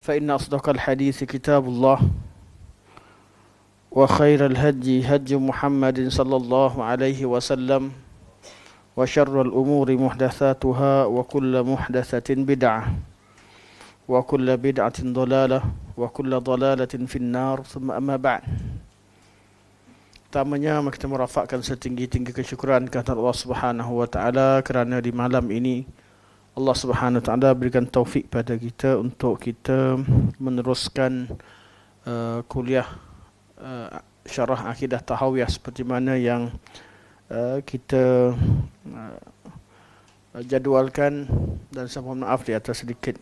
فإن أصدق الحديث كتاب الله وخير الهدي هدي محمد صلى الله عليه وسلم وشر الأمور محدثاتها وكل محدثة بدعة وكل بدعة ضلالة وكل ضلالة في النار ثم أما بعد. Pertamanya kita merafakkan setinggi-tinggi kesyukuran kepada Allah Subhanahu wa taala kerana di malam ini Allah Subhanahu wa taala berikan taufik pada kita untuk kita meneruskan kuliah syarah akidah tahawiyah seperti mana yang kita jadualkan, dan saya mohon maaf di atas sedikit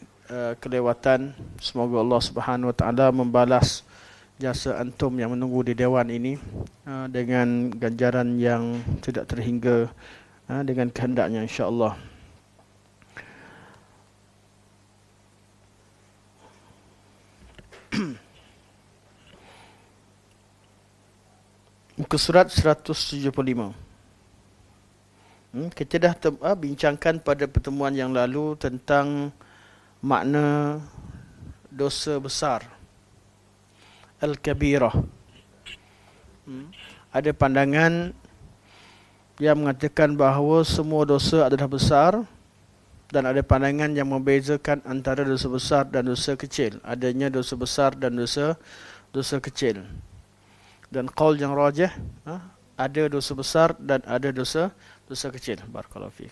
kelewatan. Semoga Allah Subhanahu wa taala membalas jasa antum yang menunggu di dewan ini dengan ganjaran yang tidak terhingga dengan kehendaknya insya-Allah. Muka surat 175. Kita dah bincangkan pada pertemuan yang lalu tentang makna dosa besar, Al-Kabirah. Ada pandangan yang mengatakan bahawa semua dosa adalah besar, dan ada pandangan yang membezakan antara dosa besar dan dosa kecil. Adanya dosa besar dan dosa kecil. Dan qaul yang rajih, ada dosa besar dan ada dosa kecil. Barakallahu fiik.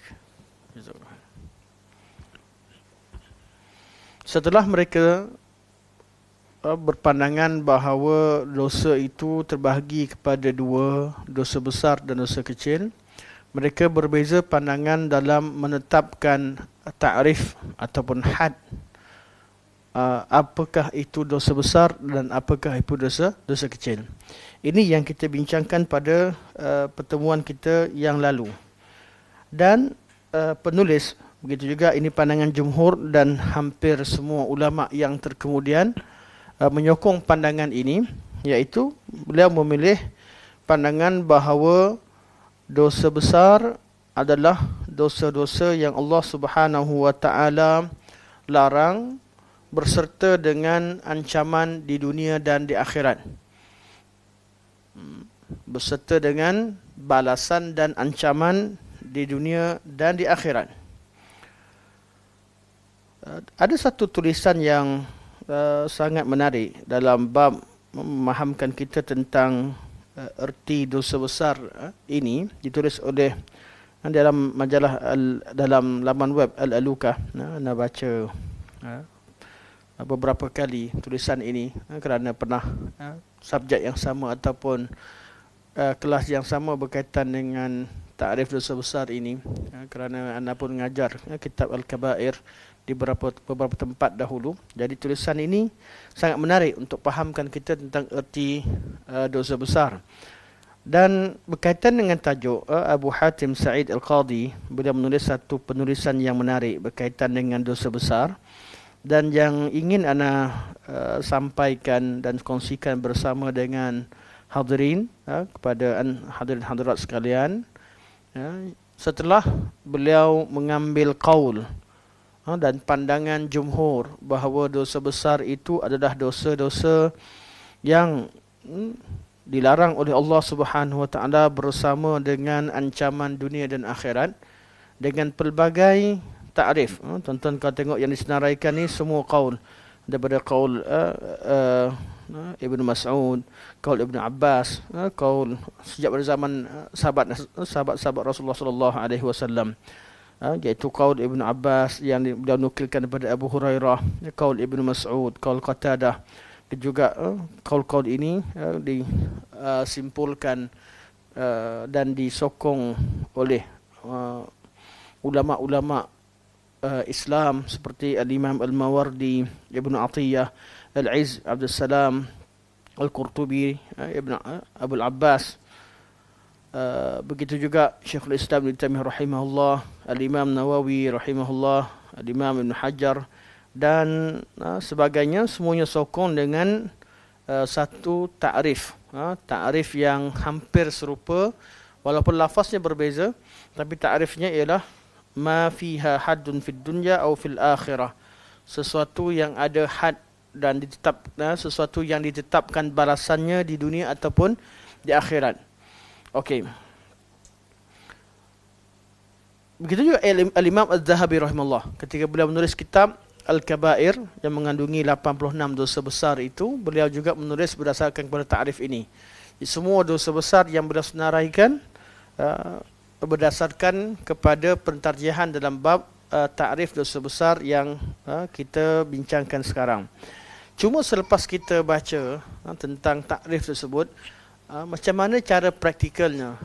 Setelah mereka berpandangan bahawa dosa itu terbahagi kepada dua, dosa besar dan dosa kecil, mereka berbeza pandangan dalam menetapkan ta'rif ataupun had. Apakah itu dosa besar dan apakah itu dosa kecil. Ini yang kita bincangkan pada pertemuan kita yang lalu. Dan penulis, begitu juga ini pandangan jumhur dan hampir semua ulama yang terkemudian menyokong pandangan ini, iaitu beliau memilih pandangan bahawa dosa besar adalah dosa-dosa yang Allah Subhanahu wa taala larang berserta dengan ancaman di dunia dan di akhirat. Berserta dengan balasan dan ancaman di dunia dan di akhirat. Ada satu tulisan yang sangat menarik dalam bab memahamkan kita tentang erti dosa besar ini, ditulis oleh dalam majalah dalam laman web Al-Aluka. Anda baca beberapa kali tulisan ini kerana pernah subjek yang sama ataupun kelas yang sama berkaitan dengan takrif dosa besar ini, kerana anda pun mengajar kitab Al-Kabair di beberapa tempat dahulu. Jadi tulisan ini sangat menarik untuk fahamkan kita tentang erti dosa besar. Dan berkaitan dengan tajuk, Abu Hatim Sa'id Al-Qadhi, beliau menulis satu penulisan yang menarik berkaitan dengan dosa besar, dan yang ingin ana sampaikan dan kongsikan bersama dengan hadirin, kepada hadirin hadirat sekalian. Setelah beliau mengambil qaul dan pandangan jumhur bahawa dosa besar itu adalah dosa-dosa yang dilarang oleh Allah Subhanahu wa taala bersama dengan ancaman dunia dan akhirat dengan pelbagai ta'rif. Tuan-tuan kalau tengok yang disenaraikan ni semua qaul, daripada qaul Ibn Mas'ud, qaul Ibn Abbas, qaul sejak pada zaman sahabat-sahabat Rasulullah sallallahu alaihi wasallam, iaitu qaul Ibn Abbas yang beliau nukilkan daripada Abu Hurairah, qaul Ibn Mas'ud, qaul Qatadah. Juga qaul-qaul ini disimpulkan dan disokong oleh ulama-ulama Islam seperti Al-Imam Al-Mawardi, Ibn Atiyah, Al-Izz Abdul Salam, Al-Qurtubi, Ibn Abul Abbas. Begitu juga Syekhul Islam Ibn Taimiyah rahimahullah, Al-Imam Nawawi rahimahullah, Al-Imam Ibn Hajar dan sebagainya. Semuanya sokong dengan satu ta'rif, ta'rif yang hampir serupa walaupun lafaznya berbeza, tapi ta'rifnya ialah ma fiha haddun fid dunya atau fil akhirah, sesuatu yang ada had dan sesuatu yang ditetapkan balasannya di dunia ataupun di akhirat. Okey. Begitu juga Al-Imam Az-Zahabi rahimahullah ketika beliau menulis kitab Al-Kabair yang mengandungi 86 dosa besar itu, beliau juga menulis berdasarkan kepada ta'rif ini. Semua dosa besar yang beliau senaraikan berdasarkan kepada pentarjihan dalam bab ta'rif dosa besar yang kita bincangkan sekarang. Cuma selepas kita baca tentang ta'rif tersebut, macam mana cara praktikalnya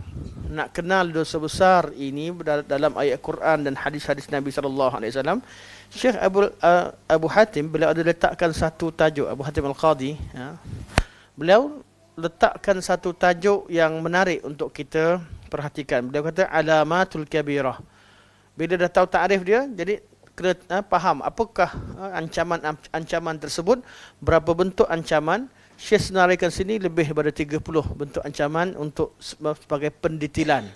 nak kenal dosa besar ini dalam ayat Quran dan hadis-hadis Nabi SAW. Syekh Abu Hatim, beliau ada letakkan satu tajuk, Abu Hatim Al-Qadhi, beliau letakkan satu tajuk yang menarik untuk kita perhatikan. Beliau kata alamatul kabirah. Bila dah tahu takrif dia, jadi kena faham apakah ancaman tersebut, berapa bentuk ancaman. Syekh senaraikan sini lebih daripada 30 bentuk ancaman untuk sebagai pendetilan.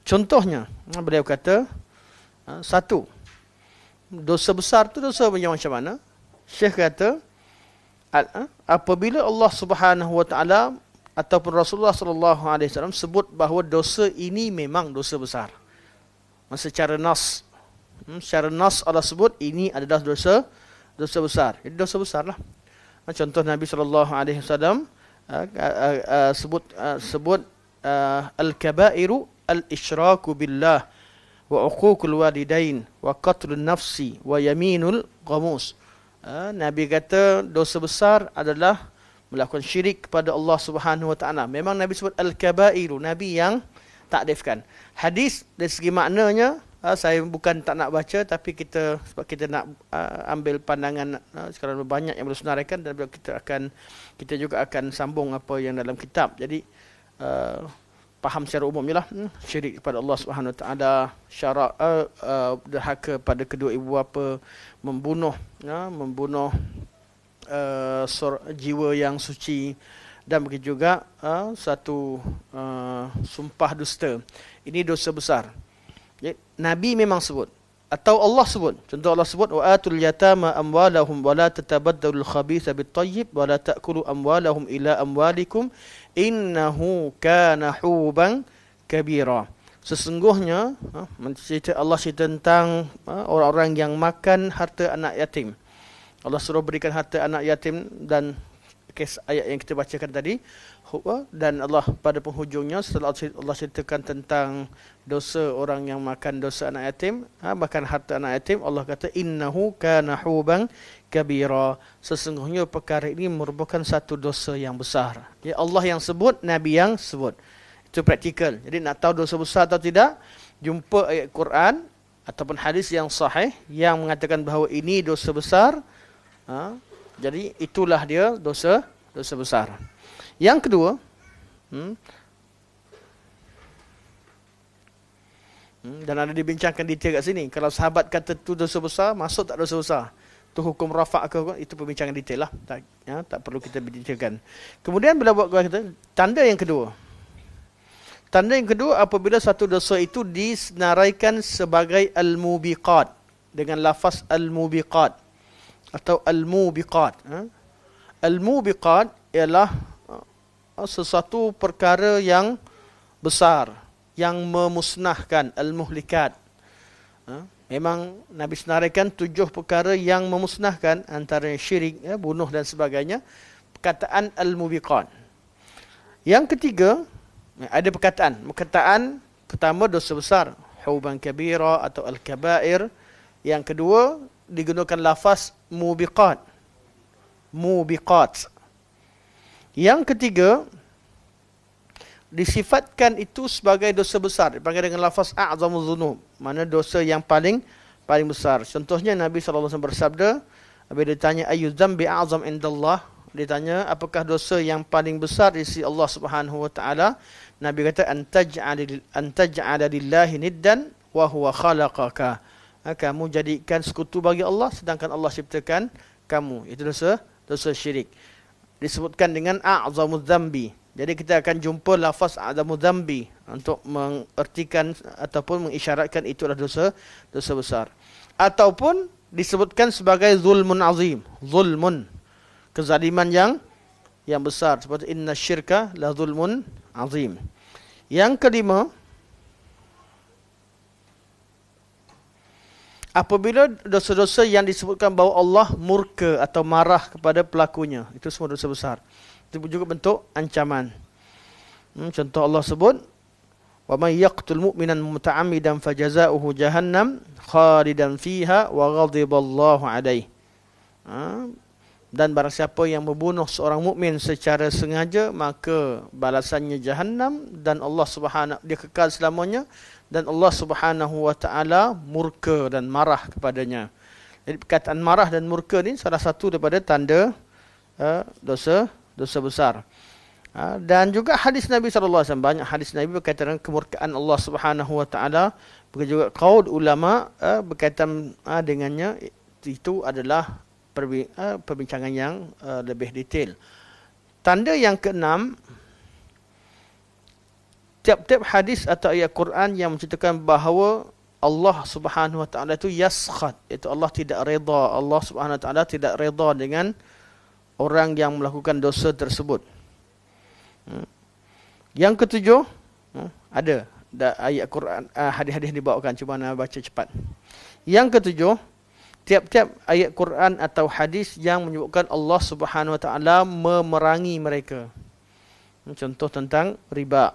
Contohnya, beliau kata, satu, dosa besar tu dosa macam mana? Syekh kata, apabila Allah Subhanahu Wa Taala ataupun Rasulullah Sallallahu Alaihi Wasallam sebut bahawa dosa ini memang dosa besar, secara nas, Allah sebut ini adalah dosa besar. Jadi dosa besar lah. Contoh Nabi SAW sebut al-kabairu al-isyraku billah wa uququl walidain wa qatlun nafsi wa yaminul ghamus. Nabi kata dosa besar adalah melakukan syirik kepada Allah Subhanahu Wa Taala. Memang Nabi sebut al-kabairu, Nabi yang takrifkan. Hadis dari segi maknanya saya bukan tak nak baca, tapi sebab kita nak ambil pandangan sekarang banyak yang boleh senaraikan, dan kita juga akan sambung apa yang dalam kitab. Jadi faham secara umum je lah. Syirik kepada Allah Subhanahu Wa Taala, syarak derhaka pada kedua ibu bapa, membunuh jiwa yang suci, dan begitu juga satu sumpah dusta. Ini dosa besar. Nabi memang sebut atau Allah sebut. Contoh Allah sebut wa atul yatama amwalahum wa la tatabaddalul khabitha bit-tayyib wa la ta'kulu amwalahum ila amwalikum innahu kana huban kabira. Sesungguhnya Allah cerita tentang orang-orang yang makan harta anak yatim. Allah suruh berikan harta anak yatim, dan kes ayat yang kita bacakan tadi, dan Allah pada penghujungnya setelah Allah ceritakan tentang dosa orang yang makan dosa anak yatim, makan harta anak yatim, Allah kata innahu kana huban kabira. Sesungguhnya perkara ini merupakan satu dosa yang besar. Ya, Allah yang sebut, Nabi yang sebut. Itu praktikal. Jadi nak tahu dosa besar atau tidak, jumpa ayat Quran ataupun hadis yang sahih yang mengatakan bahawa ini dosa besar. Jadi itulah dia dosa besar. Yang kedua, dan ada dibincangkan detail kat sini. Kalau sahabat kata tu dosa besar, masuk tak dosa besar? Tu hukum rafa' ke? Itu perbincangan detail lah. Tak perlu kita bincangkan. Kemudian bila buat kata, tanda yang kedua. Tanda yang kedua, apabila satu dosa itu disenaraikan sebagai al-mubiqat, dengan lafaz al-mubiqat atau al-mubiqat. Al-mubiqat ialah sesuatu perkara yang besar, yang memusnahkan, al-muhlikat. Memang Nabi senaraikan 7 perkara yang memusnahkan, antara syirik, bunuh dan sebagainya. Perkataan al-mubiqat. Yang ketiga, ada perkataan pertama dosa besar, huban kabira atau al-kabair. Yang kedua digunakan lafaz mubiqat. Yang ketiga, disifatkan itu sebagai dosa besar, dipanggil dengan lafaz a'zamuz dzunub, mana dosa yang paling besar. Contohnya Nabi SAW bersabda, bila ditanya ayyu dzambi a'zam indallah, ditanya apakah dosa yang paling besar di sisi Allah Subhanahu Wa Taala, Nabi kata antaj'ala lillahi niddan wa huwa khalaqaka. Kamu jadikan sekutu bagi Allah sedangkan Allah ciptakan kamu. Itu dosa syirik. Disebutkan dengan a'zamuz dzambi. Jadi kita akan jumpa lafaz a'zamuz dzambi untuk mengertikan ataupun mengisyaratkan itulah dosa besar. Ataupun disebutkan sebagai zulmun azim. Zulmun. kezaliman yang besar, seperti inna syirka la zulmun azim. Yang kelima, apabila dosa-dosa yang disebutkan bahawa Allah murka atau marah kepada pelakunya, itu semua dosa besar. Itu juga bentuk ancaman. Contoh Allah sebut, wa may yaqtul mu'minan muta'ammidan fajaza'uhu jahannam khalidan fiha wa ghadiballahu alaihi. Dan barang siapa yang membunuh seorang mukmin secara sengaja, maka balasannya jahannam dan Allah Subhanahu, dia kekal selamanya, dan Allah Subhanahu wa taala murka dan marah kepadanya. Jadi perkataan marah dan murka ni salah satu daripada tanda dosa besar. Dan juga hadis Nabi sallallahu alaihi wasallam, banyak hadis Nabi berkaitan dengan kemurkaan Allah Subhanahu wa taala. Begitu juga qaul ulama berkaitan dengannya, itu adalah perbincangan yang lebih detail. Tanda yang keenam, tiap-tiap hadis atau ayat Quran yang menceritakan bahawa Allah Subhanahu wa taala itu yaskhat, itu Allah tidak redha, Allah Subhanahu wa taala tidak redha dengan orang yang melakukan dosa tersebut. Yang ketujuh, ada ayat Quran, hadis-hadis dibawakan, cuba nak baca cepat. Yang ketujuh, tiap-tiap ayat Quran atau hadis yang menyebutkan Allah Subhanahu wa taala memerangi mereka. Contoh tentang riba.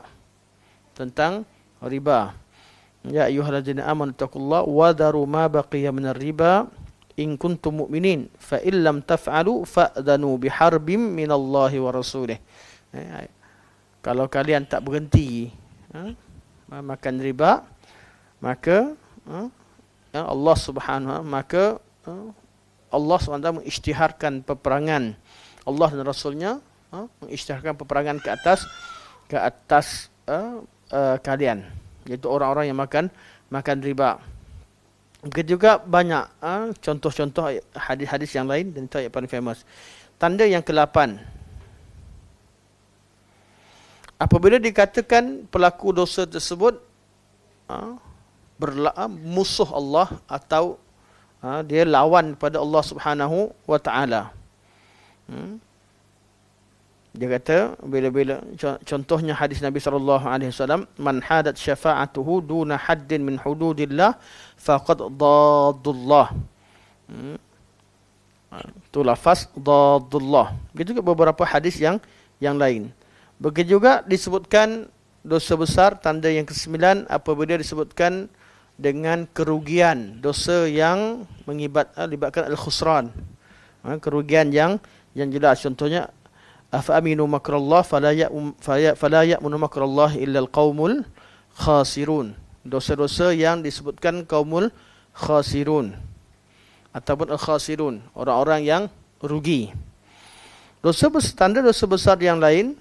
Ya ayyuhallazina amanu taqullaha wa dharu ma baqiya minar riba in kuntum mu'minin fa in lam taf'alu fa'dhanu biharbin minallahi wa rasulih. Kalau kalian tak berhenti makan riba, maka Allah Subhanahu maka Allah SWT mengisytiharkan peperangan, Allah dan Rasulnya mengisytiharkan peperangan ke atas kalian, iaitu orang-orang yang makan riba. Begitu juga banyak contoh-contoh hadis-hadis yang lain, dan itu ayat paling famous. Tanda yang ke-8, apabila dikatakan pelaku dosa tersebut musuh Allah atau dia lawan pada Allah Subhanahu wa taala. Dia kata, bila contohnya hadis Nabi sallallahu alaihi wasallam, man hadat syafa'atuhu duna haddin min hududillah faqad daddullah. Tu lafaz daddullah. Begitu juga beberapa hadis yang lain. Begitu juga disebutkan dosa besar, tanda yang ke-9, apabila disebutkan dengan kerugian, dosa yang melibatkan al-khusran, kerugian yang jelas. Contohnya, afa aminu makrallah fala ya'munu makrallah illa al-qaumul khasirun. Dosa-dosa yang disebutkan qaumul khasirun ataupun al-khasirun, orang-orang yang rugi. Tanda dosa besar yang lain,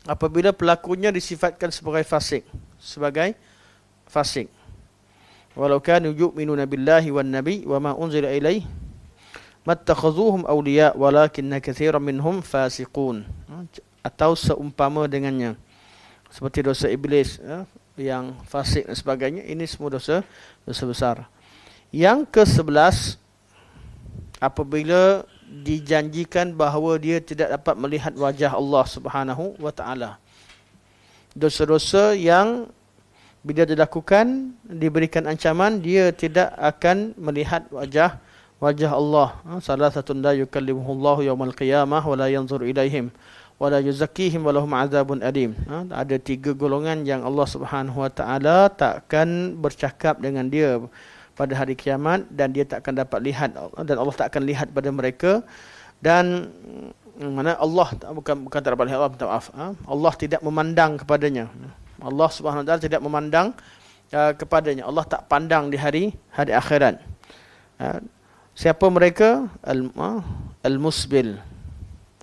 apabila pelakunya disifatkan sebagai fasik. Walau kanu yu'minuna billahi wan nabi wa ma unzila ilaihi mattakhazuhum awliya walakinna katsiran minhum fasiqun. Atau seumpama dengannya, seperti dosa iblis yang fasik dan sebagainya. Ini semua dosa besar. Yang ke-11, apabila dijanjikan bahawa dia tidak dapat melihat wajah Allah Subhanahu wa taala. Dosa-dosa yang bila dilakukan diberikan ancaman, dia tidak akan melihat wajah Allah. Salah satu la yukallimuhullahu yaumal qiyamah wa la yanzur ilaihim wa la yuzakkihim wa lahum azabun alim. Ada 3 golongan yang Allah Subhanahu wa taala takkan bercakap dengan dia pada hari kiamat, dan dia tak akan dapat lihat, dan Allah tak akan lihat pada mereka. Dan mana Allah bukan tak dapat lihat, Allah minta maaf, Allah tidak memandang kepadanya. Allah Subhanahu wa taala tidak memandang kepadanya. Allah tak pandang di hari akhirat. Siapa mereka? Al-musbil,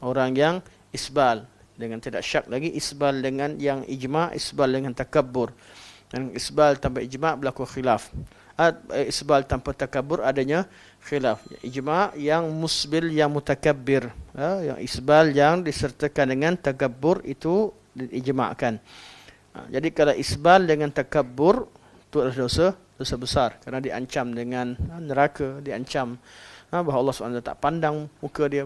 orang yang isbal, dengan tidak syak lagi, isbal dengan yang ijma', isbal dengan takabbur. Dan isbal tanpa ijma' berlaku khilaf. Isbal tanpa takabbur adanya khilaf. Ijma' yang musbil yang mutakabbir, yang isbal yang disertakan dengan takabbur itu diijma'kan. Jadi kalau isbal dengan takabbur itu adalah dosa besar, kerana diancam dengan neraka, diancam bahawa Allah SWT tak pandang muka dia.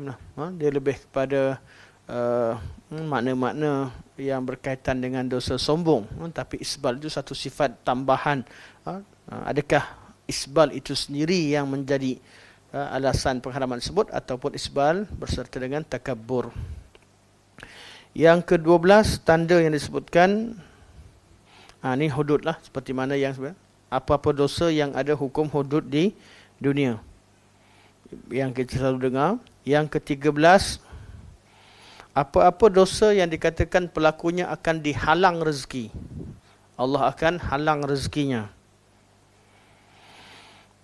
Dia lebih kepada makna-makna yang berkaitan dengan dosa sombong. Tapi isbal itu satu sifat tambahan. Adakah isbal itu sendiri yang menjadi alasan pengharaman tersebut, ataupun isbal berserta dengan takabbur? Yang ke-12 tanda yang disebutkan, ini hudud lah, seperti mana yang sebenarnya, apa-apa dosa yang ada hukum hudud di dunia, yang kita selalu dengar. Yang ke-13, apa-apa dosa yang dikatakan pelakunya akan dihalang rezeki, Allah akan halang rezekinya.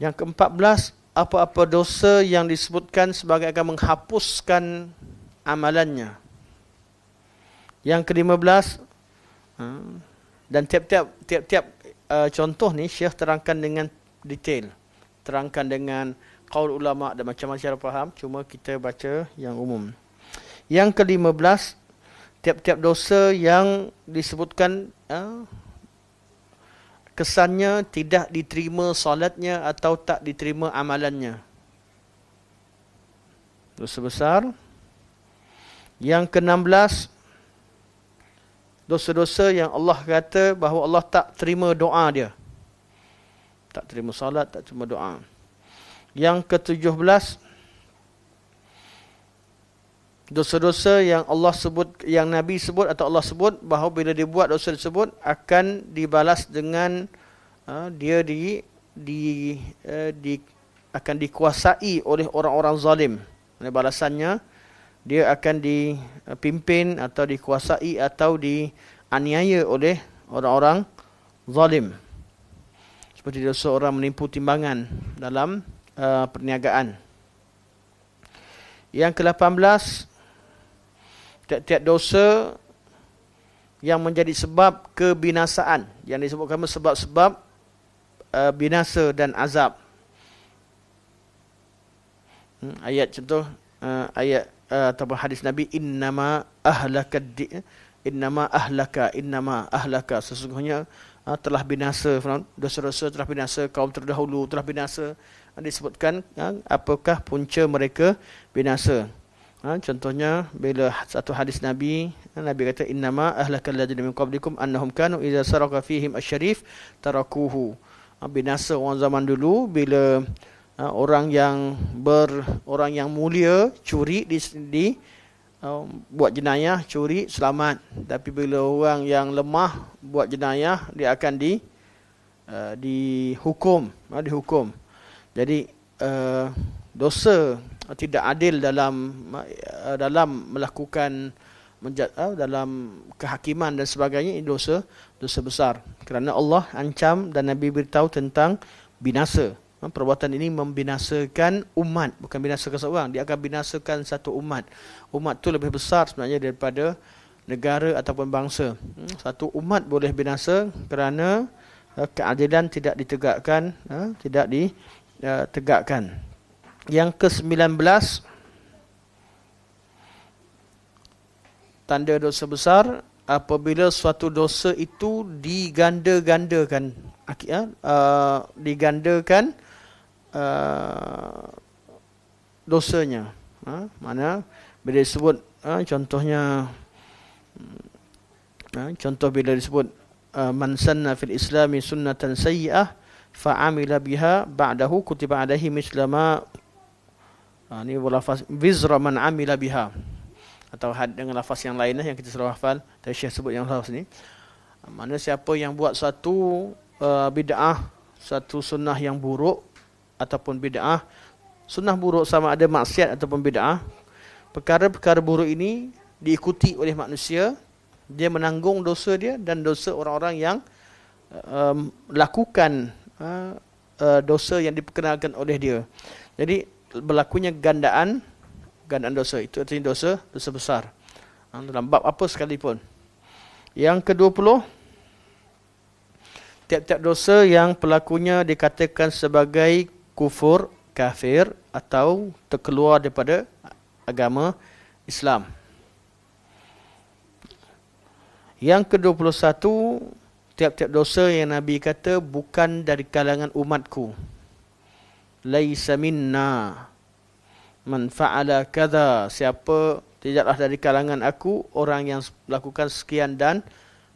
Yang ke-14, apa-apa dosa yang disebutkan sebagai akan menghapuskan amalannya. Yang ke-15, dan tiap-tiap contoh ni Syekh terangkan dengan detail, terangkan dengan qaul ulama dan macam-macam cara faham, cuma kita baca yang umum. Yang ke-15, tiap-tiap dosa yang disebutkan kesannya tidak diterima solatnya atau tak diterima amalannya, dosa besar. Yang ke-16, dosa-dosa yang Allah kata bahawa Allah tak terima doa dia, tak terima salat, tak terima doa. Yang ke-17, dosa-dosa yang Allah sebut, yang Nabi sebut atau Allah sebut bahawa bila dia buat dosa tersebut akan dibalas dengan dia akan dikuasai oleh orang-orang zalim. Balasannya dia akan dipimpin atau dikuasai atau dianiaya oleh orang-orang zalim. Seperti dosa orang menipu timbangan dalam perniagaan. Yang ke-18, tiap-tiap dosa yang menjadi sebab kebinasaan, yang disebutkan sebab-sebab binasa dan azab. Ayat contoh, ayat ataupun hadis Nabi, innama ahlaka, sesungguhnya telah binasa, dosa-dosa telah binasa, kaum terdahulu telah binasa. Disebutkan apakah punca mereka binasa. Contohnya bila satu hadis Nabi kata, innama ahlakal ladzina min qablikum annahum kanu idza saraka fihim asy-syarif tarakuhu. Binasa orang zaman dulu bila orang yang mulia curi buat jenayah, curi selamat. Tapi bila orang yang lemah buat jenayah, dia akan dihukum. Jadi dosa tidak adil dalam melakukan dalam kehakiman dan sebagainya, ini dosa besar. Kerana Allah ancam dan Nabi beritahu tentang binasa. Perbuatan ini membinasakan umat, bukan binasakan seorang, dia akan binasakan satu umat. Umat tu lebih besar sebenarnya daripada negara ataupun bangsa. Satu umat boleh binasa kerana keadilan tidak ditegakkan, tegakkan. Yang ke-19, tanda dosa besar apabila suatu dosa itu digandakan dosanya. Mana bila disebut contohnya, contoh bila disebut man sanna fil islami sunnatan sayyi'ah fa'amila biha ba'dahu kutiba alaihi mislama, ini lafaz wizra man amila biha, atau dengan lafaz yang lain yang kita selalu hafal. Tapi Syekh sebut yang lafaz ni, mana siapa yang buat satu bid'ah, satu sunnah yang buruk ataupun bid'ah. Sunnah buruk sama ada maksiat ataupun bid'ah. Perkara-perkara buruk ini diikuti oleh manusia, dia menanggung dosa dia dan dosa orang-orang yang lakukan dosa yang diperkenalkan oleh dia. Jadi berlakunya gandaan dosa, itu artinya dosa besar dalam bab apa sekalipun. Yang ke-20, tiap-tiap dosa yang pelakunya dikatakan sebagai kafir atau terkeluar daripada agama Islam. Yang ke-21, tiap-tiap dosa yang Nabi kata bukan dari kalangan umatku. Laisa minna, Man fa'ala kadza, siapa tidaklah dari kalangan aku orang yang melakukan sekian dan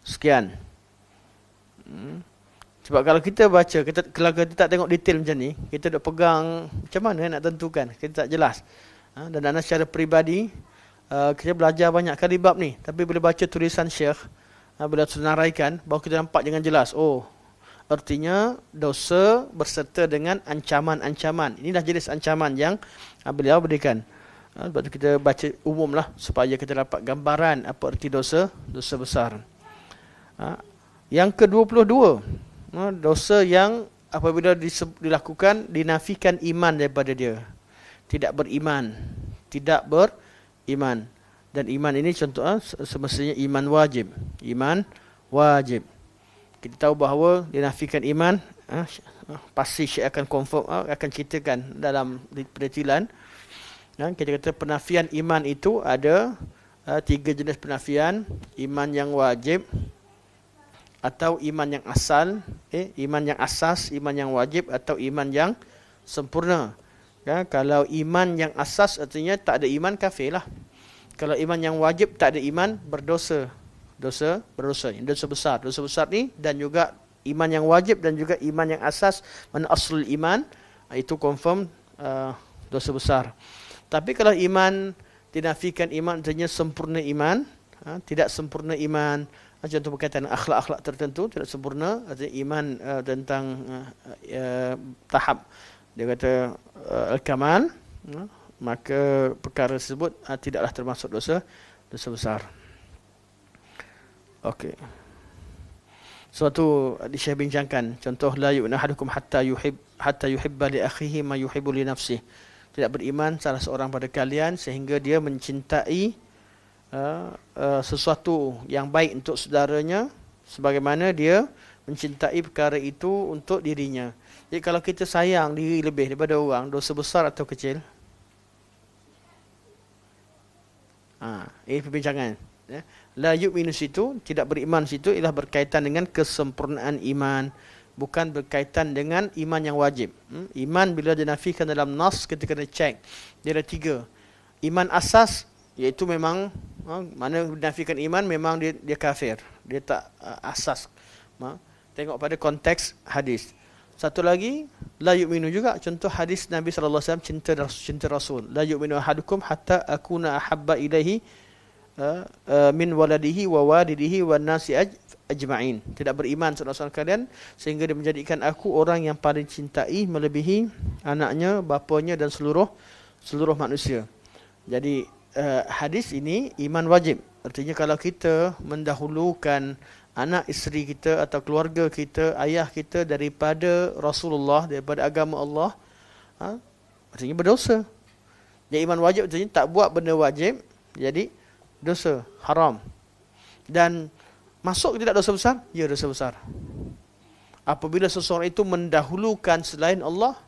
sekian. Sebab kalau kita baca, kalau kita tak tengok detail macam ni, kita duk pegang macam mana nak tentukan, kita tak jelas. Dan Anas secara peribadi, kita belajar banyak kali bab ni, tapi bila baca tulisan Syekh, bila senaraikan, baru kita nampak dengan jelas. Oh, artinya dosa berserta dengan ancaman-ancaman. Inilah jenis ancaman yang beliau berikan. Sebab tu kita baca umum lah, supaya kita dapat gambaran apa erti dosa besar. Yang ke-22, dosa yang apabila dilakukan, dinafikan iman daripada dia. Tidak beriman. Dan iman ini contoh semestinya iman wajib. Iman wajib. Kita tahu bahawa dinafikan iman, pasti Syekh akan confirm, akan ceritakan dalam penelitian. Kita kata penafian iman itu ada 3 jenis penafian. Iman yang wajib, atau iman yang asal, iman yang asas, iman yang wajib, atau iman yang sempurna. Kalau iman yang asas artinya tak ada iman, kafir lah. Kalau iman yang wajib tak ada iman, berdosa. Dosa besar. Dosa besar ni, dan juga iman yang wajib dan juga iman yang asas, mana aslul iman, itu confirm dosa besar. Tapi kalau iman dinafikan iman, artinya sempurna iman, tidak sempurna iman. Contoh berkaitan akhlak-akhlak tertentu tidak sempurna, artinya iman tentang tahap dia kata al-kamal, maka perkara tersebut tidaklah termasuk dosa besar. Okey. Suatu Syekh bincangkan, contoh la yu'minu ahadukum hatta yuhibba li akhihi ma yuhibbu li nafsihi. Tidak beriman salah seorang pada kalian sehingga dia mencintai sesuatu yang baik untuk saudaranya sebagaimana dia mencintai perkara itu untuk dirinya. Jadi kalau kita sayang diri lebih daripada orang, dosa besar atau kecil? Ini perbincangan. La yu'minu situ, tidak beriman situ, ialah berkaitan dengan kesempurnaan iman, bukan berkaitan dengan iman yang wajib. Iman bila dinafikan dalam nas, kita kena cek. Dia ada 3. Iman asas, iaitu memang mana dinafikan iman, memang dia kafir, dia tak asas. Tengok pada konteks hadis. Satu lagi, la yu'minu juga, contoh hadis Nabi SAW, cinta Rasul. La yu'minu ahadukum hatta akuna ahabba ilaihi min waladihi wa walidihi wa nasi ajma'in. Tidak beriman seorang kalian sehingga dia menjadikan aku orang yang paling cintai melebihi anaknya, bapanya dan seluruh manusia. Jadi hadis ini iman wajib. Artinya kalau kita mendahulukan anak isteri kita atau keluarga kita, ayah kita daripada Rasulullah, daripada agama Allah, artinya berdosa. Jadi iman wajib artinya tak buat benda wajib, jadi dosa, haram. Dan masuk tidak dosa besar? Ya, dosa besar. Apabila seseorang itu mendahulukan selain Allah,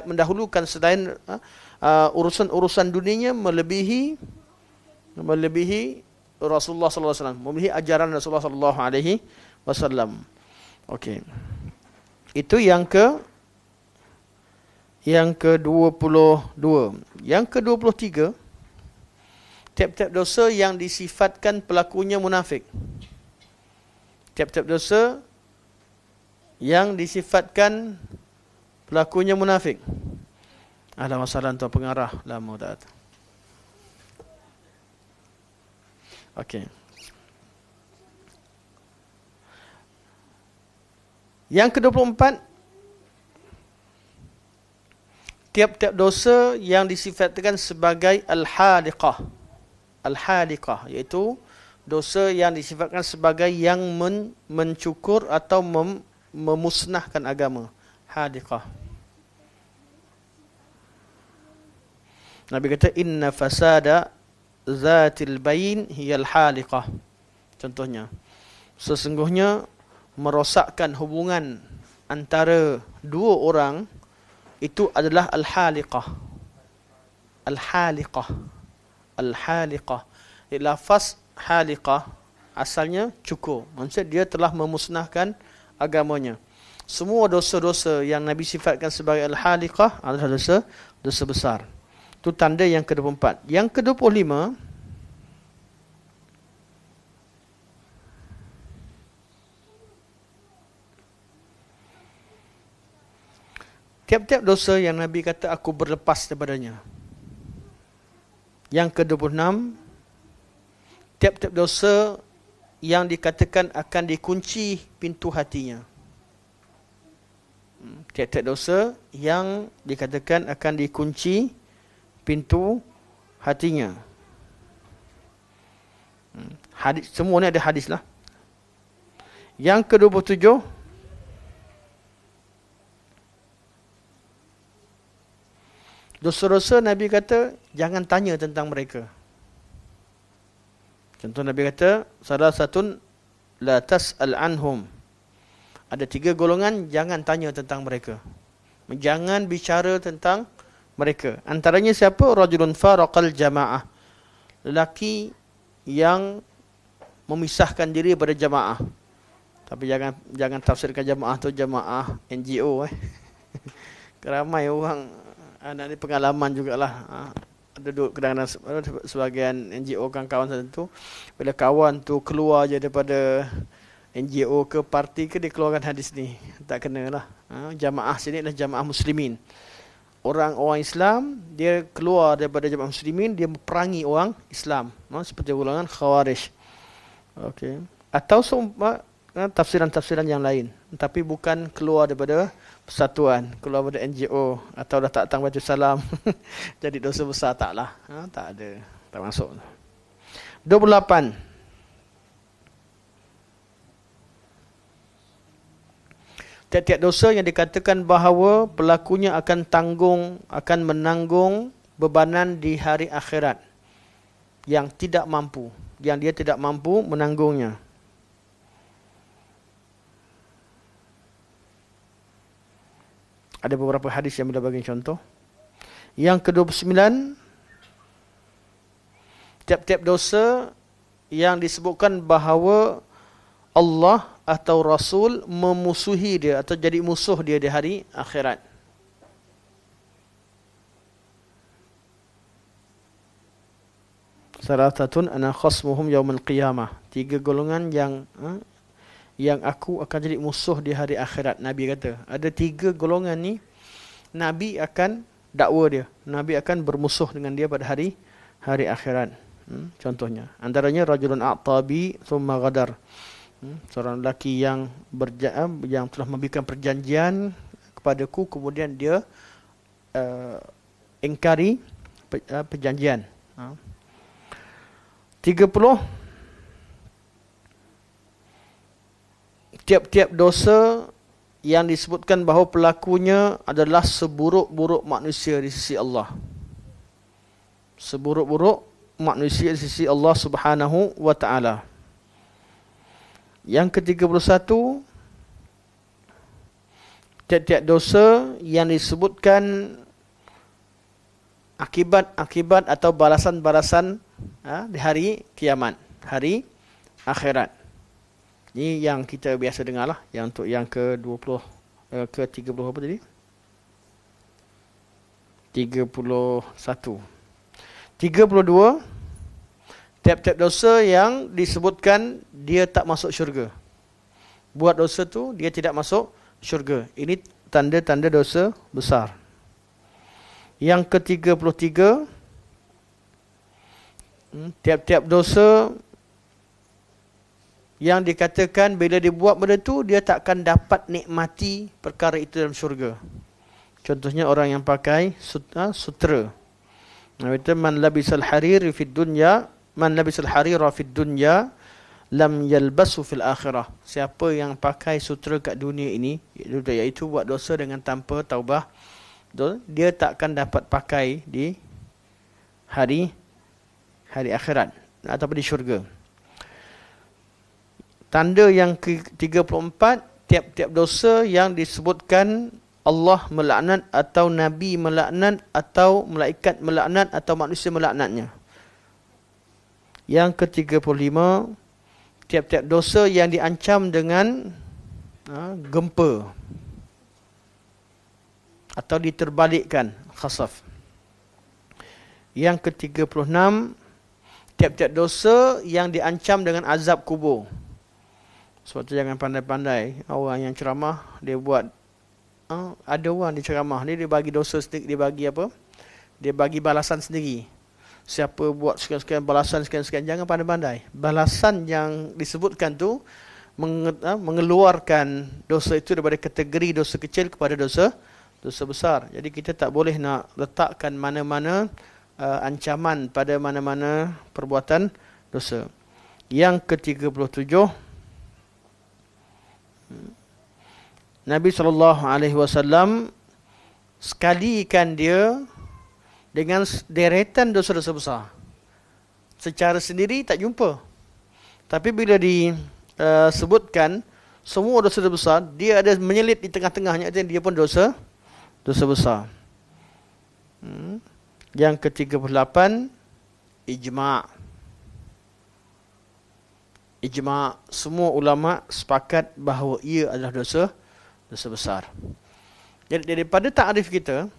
mendahulukan selain urusan dunianya melebihi Rasulullah sallallahu alaihi wasallam, melebihi ajaran Rasulullah sallallahu alaihi wasallam. Okey. Itu yang ke-22. Yang ke-23, tiap-tiap dosa yang disifatkan pelakunya munafik. Tiap-tiap dosa yang disifatkan pelakunya munafik. Ada masalah tuan pengarah lama tak? Okey. Yang ke-24, tiap-tiap dosa yang disifatkan sebagai al-haliqah. Al-haliqah iaitu dosa yang disifatkan sebagai yang mencukur atau memusnahkan agama. Haliqah. Nabi kata inna fasada zatil bayin hiyal haliqah. Contohnya, sesungguhnya merosakkan hubungan antara dua orang itu adalah al-haliqah. Al-haliqah. Al-haliqah. Lafaz haliqah asalnya cukur. Maksudnya dia telah memusnahkan agamanya. Semua dosa-dosa yang Nabi sifatkan sebagai al-haliqah adalah dosa besar. Itu tanda yang ke-24. Yang ke-25, tiap-tiap dosa yang Nabi kata aku berlepas daripadanya. Yang ke-26, tiap-tiap dosa yang dikatakan akan dikunci pintu hatinya. Tiap-tiap dosa yang dikatakan akan dikunci pintu hatinya. Hadis, semua ni ada hadis lah. Yang ke-27, dosa-dosa Nabi kata jangan tanya tentang mereka. Contoh Nabi kata salah satun la tas'al anhum. Ada 3 golongan jangan tanya tentang mereka. Jangan bicara tentang mereka. Antaranya siapa? Rajulun faraqal jamaah. Lelaki yang memisahkan diri pada jamaah. Tapi jangan tafsirkan jamaah tu jamaah NGO Ramai orang ni pengalaman jugalah. Duduk kadang-kadang sebahagian NGO kawan-kawan tertentu, bila kawan tu keluar je daripada NGO ke parti ke, dia keluarkan hadis ni. Tak kena lah. Jamaah sini adalah jamaah muslimin. Orang-orang Islam, dia keluar daripada jamaah muslimin, dia meperangi orang Islam. Seperti golongan Khawarij. Okay. Atau tafsiran-tafsiran yang lain. Tapi bukan keluar daripada persatuan, keluar daripada NGO, atau dah tak datang baca salam. Jadi dosa besar, taklah. Tak ada. Tak masuk. 28. Tiap-tiap dosa yang dikatakan bahawa pelakunya akan menanggung bebanan di hari akhirat yang tidak mampu, yang dia tidak mampu menanggungnya. Ada beberapa hadis yang boleh bagi contoh. Yang ke-29, tiap-tiap dosa yang disebutkan bahawa Allah atau Rasul memusuhi dia atau jadi musuh dia di hari akhirat. Salathatun ana khasmuhum yaumil qiyamah. 3 golongan yang aku akan jadi musuh di hari akhirat. Nabi kata, ada 3 golongan ni, Nabi akan dakwa dia. Nabi akan bermusuh dengan dia pada hari akhirat. Contohnya, antaranya rajulun a'tabi thumma ghadar. Seorang lelaki yang telah memberikan perjanjian kepadaku, kemudian dia ingkari perjanjian. 30, tiap-tiap dosa yang disebutkan bahawa pelakunya adalah seburuk-buruk manusia di sisi Allah. Seburuk-buruk manusia di sisi Allah Subhanahu wa ta'ala. Yang ke-31, tiap-tiap dosa yang disebutkan akibat-akibat atau balasan-balasan di hari kiamat, hari akhirat. Ini yang kita biasa dengar lah. Yang untuk yang ke-20, ke-30 apa tadi? 31. 32, tiap-tiap dosa yang disebutkan dia tak masuk syurga. Buat dosa tu dia tidak masuk syurga. Ini tanda-tanda dosa besar. Yang ke-33, tiap-tiap dosa yang dikatakan bila dia buat benda tu, dia tak akan dapat nikmati perkara itu dalam syurga. Contohnya orang yang pakai sutra. Itu man labisal harir fid dunya, man labisal harira fid dunya lam yalbasu fil akhirah. Siapa yang pakai sutra kat dunia ini, iaitu buat dosa dengan tanpa taubah, dia tak akan dapat pakai di hari akhirat ataupun di syurga. Tanda yang ke-34, tiap-tiap dosa yang disebutkan Allah melaknat atau Nabi melaknat atau malaikat melaknat atau manusia melaknatnya. Yang ke-35, tiap-tiap dosa yang diancam dengan gempa atau diterbalikkan, khasaf. Yang ke-36, tiap-tiap dosa yang diancam dengan azab kubur. Sebab tu jangan pandai-pandai. Orang yang ceramah, dia buat, ada orang dia ceramah ni, dia bagi dosa sendiri, dia bagi apa? Dia bagi balasan sendiri. Siapa buat sekian-sekian balasan sekian-sekian, jangan pandai-pandai. Balasan yang disebutkan tu mengeluarkan dosa itu daripada kategori dosa kecil kepada dosa besar. Jadi kita tak boleh nak letakkan mana-mana ancaman pada mana-mana perbuatan dosa. Yang ke-37, Nabi SAW sekalikan dia dengan deretan dosa-dosa besar. Secara sendiri tak jumpa. Tapi bila disebutkan semua dosa besar, dia ada menyelit di tengah-tengahnya, dia pun dosa besar. Yang ke-38, ijma'. Ijma', semua ulama sepakat bahawa ia adalah dosa besar. Jadi daripada takrif kita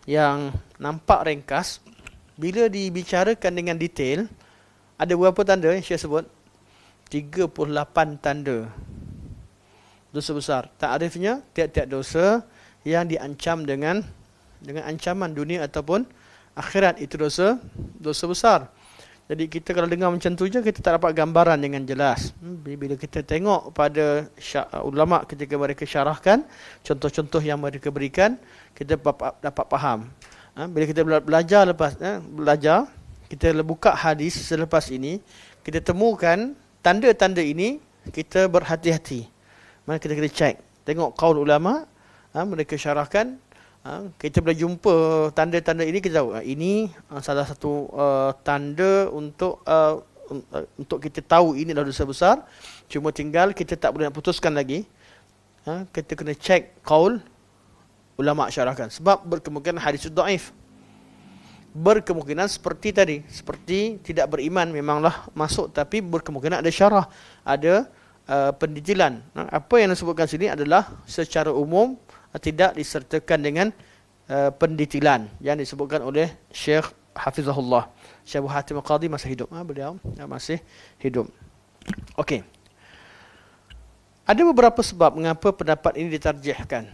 yang nampak ringkas, bila dibicarakan dengan detail, ada berapa tanda yang saya sebut? 38 tanda dosa besar. Takrifnya, tiap-tiap dosa yang diancam dengan ancaman dunia ataupun akhirat, itu dosa besar. Jadi kita kalau dengar macam tu je, kita tak dapat gambaran dengan jelas. Bila kita tengok pada ulama ketika mereka syarahkan contoh-contoh yang mereka berikan, kita dapat faham. Bila kita belajar kita buka hadis selepas ini, kita temukan tanda-tanda ini, kita berhati-hati. Mana kita kena cek, tengok qaul ulama, mereka syarahkan. Kita boleh jumpa tanda-tanda ini, kita tahu ini salah satu tanda untuk kita tahu ini adalah dosa besar. Cuma tinggal kita tak boleh nak putuskan lagi. Kita kena cek qaul ulama syarahkan, sebab berkemungkinan hadis itu dhaif. Berkemungkinan seperti tadi, seperti tidak beriman memanglah masuk, tapi berkemungkinan ada syarah, ada pendetilan. Apa yang disebutkan sini adalah secara umum, tidak disertakan dengan pendetilan yang disebutkan oleh Syekh Hafizahullah. Syekh Abu Hatim Al-Qadhi masih hidup. Beliau masih hidup. Okey. Ada beberapa sebab mengapa pendapat ini ditarjihkan.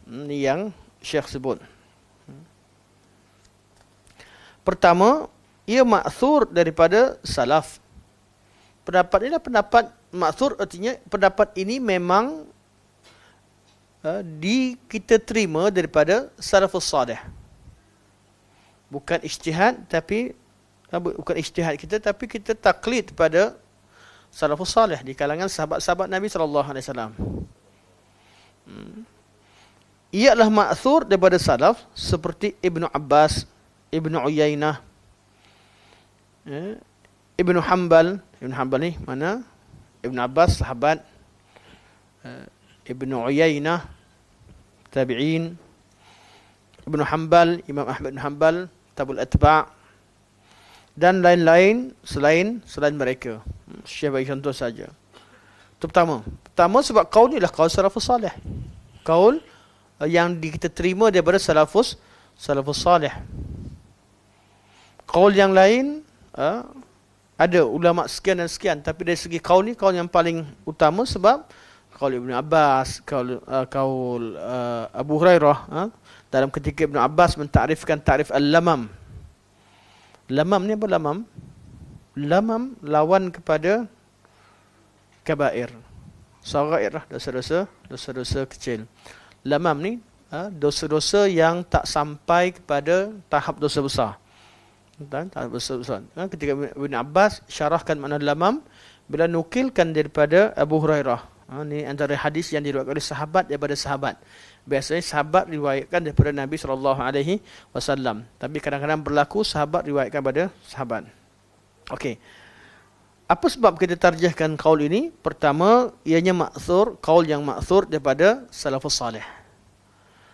Ini yang Syekh sebut. Pertama, ia ma'thur daripada salaf. Pendapat ini adalah pendapat ma'thur, artinya pendapat ini memang kita terima daripada salafus salih. Bukan ijtihad, tapi bukan ijtihad kita, tapi kita taklid pada salafus salih di kalangan sahabat-sahabat Nabi SAW. Ia adalah ma'thur daripada salaf seperti Ibnu Abbas, Ibnu Uyainah, Ibnu Hanbal. Ibnu Hanbal ni mana? Ibnu Abbas sahabat, Ibnu Uyainah tabi'in, Ibnu Hanbal, Imam Ahmad bin Hanbal, Tabul Atba', dan lain-lain selain mereka. Syekh bagi contoh saja. Itu pertama sebab qaul ni adalah qaul salafus salih. Qaul yang kita terima daripada salafus salih. Qaul yang lain ada ulama sekian dan sekian, tapi dari segi qaul ni qaul yang paling utama, sebab qaul Ibnu Abbas, qaul Abu Hurairah, dalam ketika Ibnu Abbas mentakrifkan takrif al-lamam. Lamam ni apa lamam? Lamam lawan kepada kabair. Sagair lah, dosa-dosa kecil. Lamam ni dosa-dosa yang tak sampai kepada tahap dosa besar. Tahap dosa besar. Ketika Ibnu Abbas syarahkan makna lamam, bila nukilkan daripada Abu Hurairah. Ini antara hadis yang diriwayatkan oleh sahabat daripada sahabat. Biasanya sahabat riwayatkan daripada Nabi SAW. Tapi kadang-kadang berlaku sahabat riwayatkan daripada sahabat. Okey. Apa sebab kita tarjihkan qaul ini? Pertama, ianya ma'thur, qaul yang ma'thur daripada salafus salih.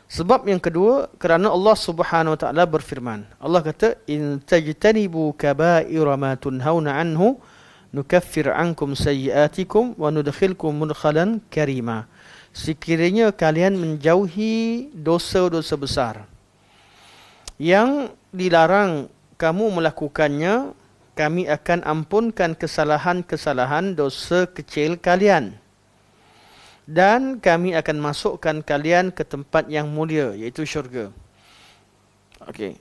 Sebab yang kedua, kerana Allah Subhanahu wa taala berfirman. Allah kata, "In tajtanibu kaba'ira ma tunhauna anhu nukaffir ankum sayyiatikum wa nudkhilkum mudkhalan karima." Sekiranya kalian menjauhi dosa-dosa besar yang dilarang kamu melakukannya, kami akan ampunkan kesalahan-kesalahan dosa kecil kalian. Dan kami akan masukkan kalian ke tempat yang mulia, iaitu syurga. Okey.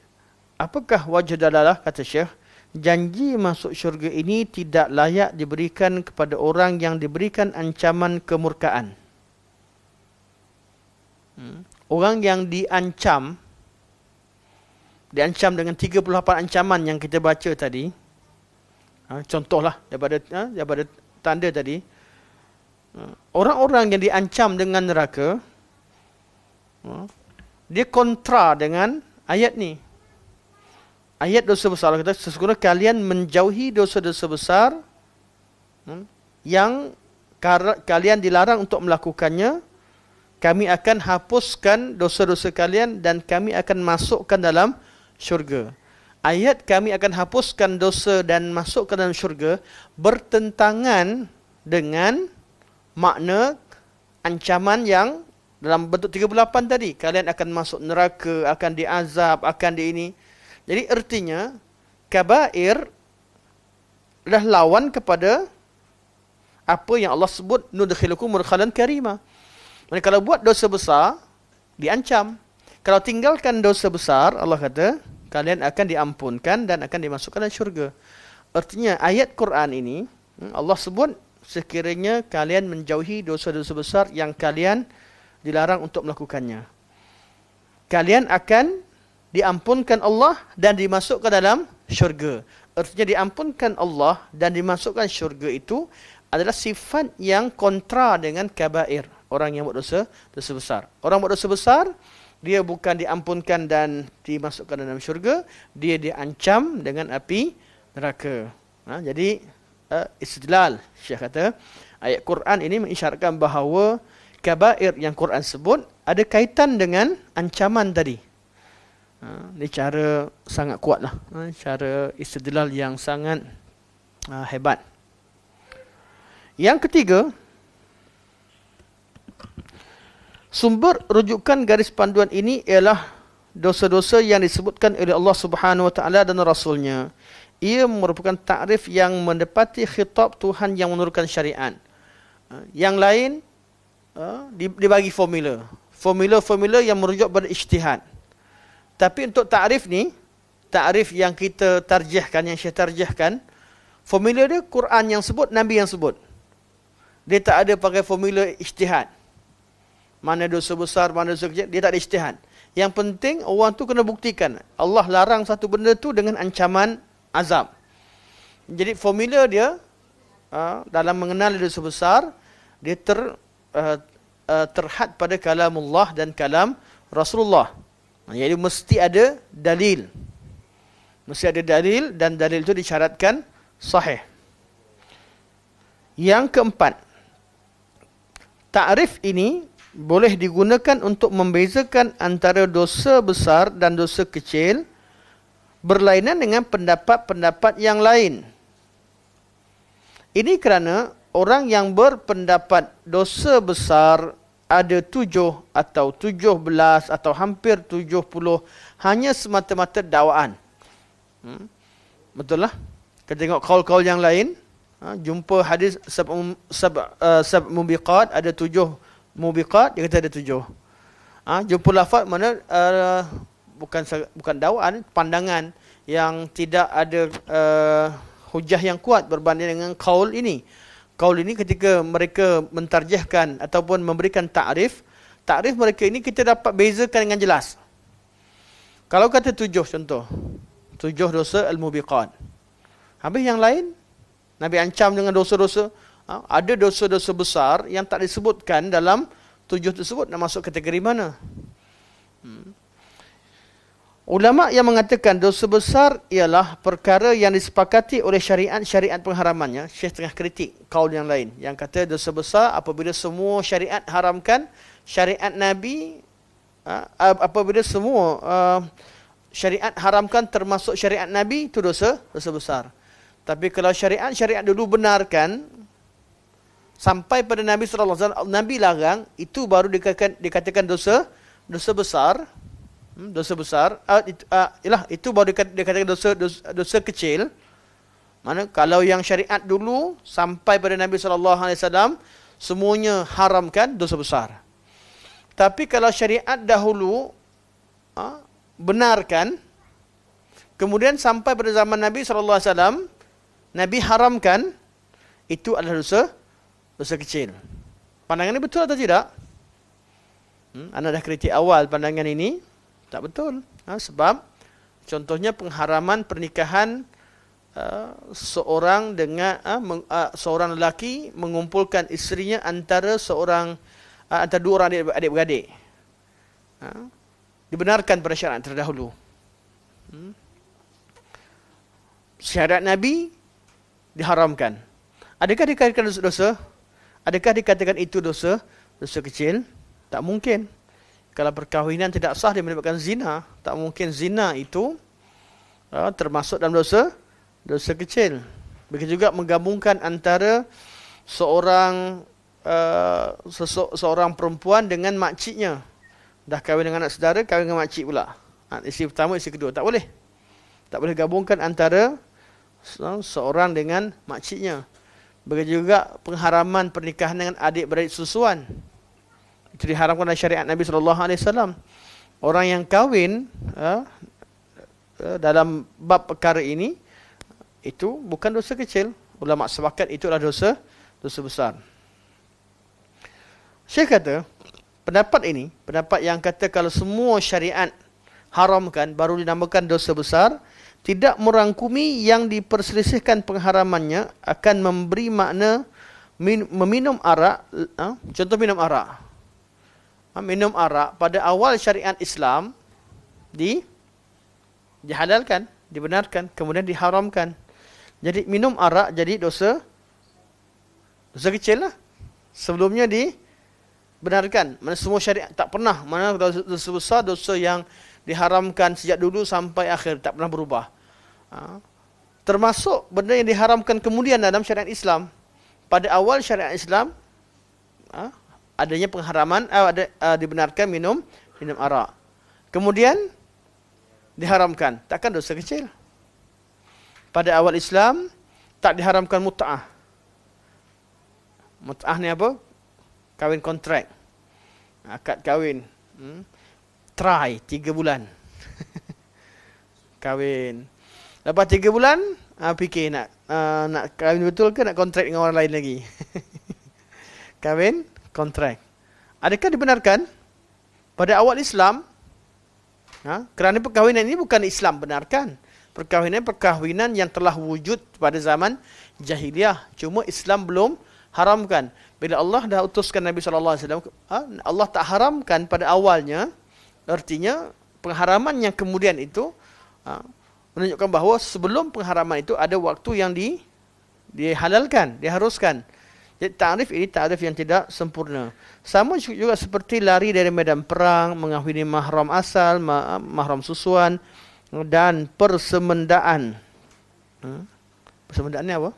Apakah wajah dalalah, kata Syekh? Janji masuk syurga ini tidak layak diberikan kepada orang yang diberikan ancaman kemurkaan. Orang yang diancam dengan 38 ancaman yang kita baca tadi. Contohlah daripada tanda tadi. Orang-orang yang diancam dengan neraka, dia kontra dengan ayat ni. Ayat dosa besar kata, sesungguhnya kalian menjauhi dosa-dosa besar yang kalian dilarang untuk melakukannya, kami akan hapuskan dosa-dosa kalian dan kami akan masukkan dalam syurga. Ayat kami akan hapuskan dosa dan masukkan dalam syurga bertentangan dengan makna ancaman yang dalam bentuk 38 tadi. Kalian akan masuk neraka, akan diazab, akan di ini. Jadi artinya kabair adalah lawan kepada apa yang Allah sebut nudkhilukum mudkhalan karima. Maksudnya kalau buat dosa besar diancam. Kalau tinggalkan dosa besar, Allah kata kalian akan diampunkan dan akan dimasukkan dalam syurga. Artinya ayat Quran ini Allah sebut sekiranya kalian menjauhi dosa-dosa besar yang kalian dilarang untuk melakukannya, kalian akan diampunkan Allah dan dimasukkan dalam syurga. Artinya diampunkan Allah dan dimasukkan syurga itu adalah sifat yang kontra dengan kabair. Orang yang buat dosa besar. Orang buat dosa besar, dia bukan diampunkan dan dimasukkan dalam syurga, dia diancam dengan api neraka. Jadi istidlal, Syekh kata, ayat Quran ini mengisyaratkan bahawa kabair yang Quran sebut ada kaitan dengan ancaman tadi. Ini cara sangat kuatlah, cara istidlal yang sangat hebat. Yang ketiga, sumber rujukan garis panduan ini ialah dosa-dosa yang disebutkan oleh Allah Subhanahu Wa Taala dan Rasulnya. Ia merupakan takrif yang mendepati khitab Tuhan yang menurunkan syariat. Yang lain dibagi formula yang merujuk pada ijtihad. Tapi untuk takrif ni, takrif yang kita tarjihkan, yang saya tarjihkan, formula dia Quran yang sebut, Nabi yang sebut. Dia tak ada pakai formula ijtihad. Mana dosa besar, mana dosa kecil, dia tak ada ijtihad. Yang penting orang tu kena buktikan Allah larang satu benda tu dengan ancaman azab. Jadi formula dia dalam mengenal dosa besar, dia terhad pada kalamullah dan kalam Rasulullah. Jadi mesti ada dalil. Mesti ada dalil dan dalil itu disyaratkan sahih. Yang keempat, takrif ini boleh digunakan untuk membezakan antara dosa besar dan dosa kecil berlainan dengan pendapat-pendapat yang lain. Ini kerana orang yang berpendapat dosa besar ada 7 atau 17 atau hampir 70 hanya semata-mata dakwaan. Betul lah. Kita tengok kaul-kaul yang lain, jumpa hadis sab mubiqat, ada 7 mubiqat, dia kata ada 7. Jumpa lafaz mana bukan dakwaan, pandangan yang tidak ada hujah yang kuat berbanding dengan kaul ini. Kaul ini ketika mereka mentarjihkan ataupun memberikan takrif mereka ini kita dapat bezakan dengan jelas. Kalau kata 7 contoh, 7 dosa al-mubiqat. Habis yang lain, Nabi ancam dengan dosa-dosa. Ada dosa-dosa besar yang tak disebutkan dalam 7 tersebut, nak masuk kategori mana? Ulama yang mengatakan dosa besar ialah perkara yang disepakati oleh syariat pengharamannya. Syekh tengah kritik kaul yang lain yang kata dosa besar apabila semua syariat haramkan, syariat Nabi apabila semua syariat haramkan termasuk syariat Nabi, itu dosa besar. Tapi kalau syariat dulu benarkan sampai pada Nabi sallallahu alaihi wasallam, Nabi larang, itu baru dikatakan dosa besar. Dosa besar, itu baru dikatakan dosa kecil. Mana kalau yang syariat dulu sampai pada Nabi SAW semuanya haramkan, dosa besar. Tapi kalau syariat dahulu benarkan, kemudian sampai pada zaman Nabi SAW, Nabi haramkan, itu adalah dosa kecil. Pandangan ini betul atau tidak? Anda dah kritik awal pandangan ini, tak betul. Sebab contohnya pengharaman pernikahan seorang dengan seorang lelaki mengumpulkan isterinya antara dua orang adik-beradik. Dibenarkan pada syariat terdahulu. Syariat Nabi diharamkan. Adakah dikatakan dosa? Adakah dikatakan itu dosa kecil? Tak mungkin. Kalau perkahwinan tidak sah dia menyebabkan zina, tak mungkin zina itu termasuk dalam dosa kecil. Begitu juga menggabungkan antara seorang perempuan dengan makciknya. Dah kahwin dengan anak saudara, kahwin dengan makcik pula. Isteri pertama, isteri kedua. Tak boleh. Tak boleh gabungkan antara seorang dengan makciknya. Begitu juga pengharaman pernikahan dengan adik-beradik susuan. Itu diharamkan oleh syariat Nabi SAW. Orang yang kahwin dalam bab perkara ini, itu bukan dosa kecil. Ulama sepakat itu adalah dosa besar. Syekh kata, pendapat yang kata kalau semua syariat haramkan baru dinamakan dosa besar, tidak merangkumi yang diperselisihkan pengharamannya akan memberi makna meminum arak. Contoh minum arak. Minum arak pada awal syariat Islam dihalalkan, dibenarkan, kemudian diharamkan. Jadi minum arak jadi dosa kecil lah. Sebelumnya dibenarkan. Mana semua syariat tak pernah, mana dosa besar, dosa yang diharamkan sejak dulu sampai akhir, tak pernah berubah. Termasuk benda yang diharamkan kemudian dalam syariat Islam. Pada awal syariat Islam adanya pengharaman, dibenarkan minum arak. Kemudian diharamkan. Takkan dosa kecil. Pada awal Islam tak diharamkan mut'ah. Mut'ah ni apa? Kahwin kontrak. Akad kahwin. Try 3 bulan. Kahwin. Lepas 3 bulan, fikir nak kahwin betul ke nak kontrak dengan orang lain lagi. Kahwin kontrak. Adakah dibenarkan? Pada awal Islam, kerana perkahwinan ini bukan Islam benarkan. Perkahwinan yang telah wujud pada zaman jahiliah. Cuma Islam belum haramkan. Bila Allah dah utuskan Nabi SAW, Allah tak haramkan pada awalnya. Artinya pengharaman yang kemudian itu menunjukkan bahawa sebelum pengharaman itu ada waktu yang dihalalkan, diharuskan. Jadi ta'rif ini ta'rif yang tidak sempurna. Sama juga seperti lari dari medan perang, mengahwini mahram asal, mahram susuan, dan persemendaan. Persemendaan ni apa?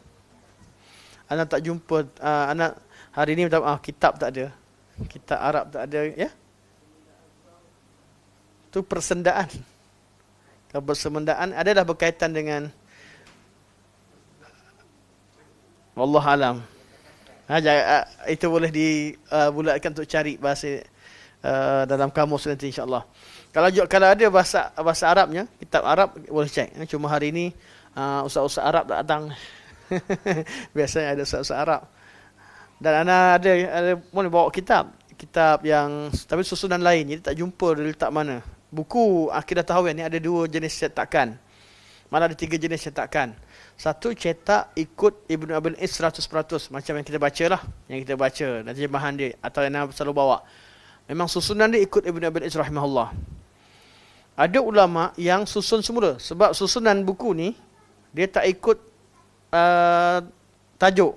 Anak tak jumpa, anak hari ni kitab tak ada. Kitab Arab tak ada, ya? Itu persendaan. Kalau persemendaan adalah berkaitan dengan wallah alam. Itu boleh dibulatkan untuk cari bahasa dalam kamus nanti insya-Allah. Kalau ada bahasa Arabnya, kitab Arab boleh cek. Cuma hari ini ustaz-ustaz Arab tak datang. Biasanya ada ustaz-ustaz Arab. Dan ada boleh bawa kitab yang tapi susunan lain, jadi tak jumpa dia letak mana. Buku Akidah Tahawiyah ni ada 2 jenis cetakan. Malah ada 3 jenis cetakan. Satu cetak ikut Ibn Abil Is 100%, macam yang kita baca lah, yang kita baca dan terjemahan dia atau yang selalu bawa. Memang susunan dia ikut Ibn Abil Is rahimahullah. Ada ulama yang susun semula, sebab susunan buku ni dia tak ikut tajuk.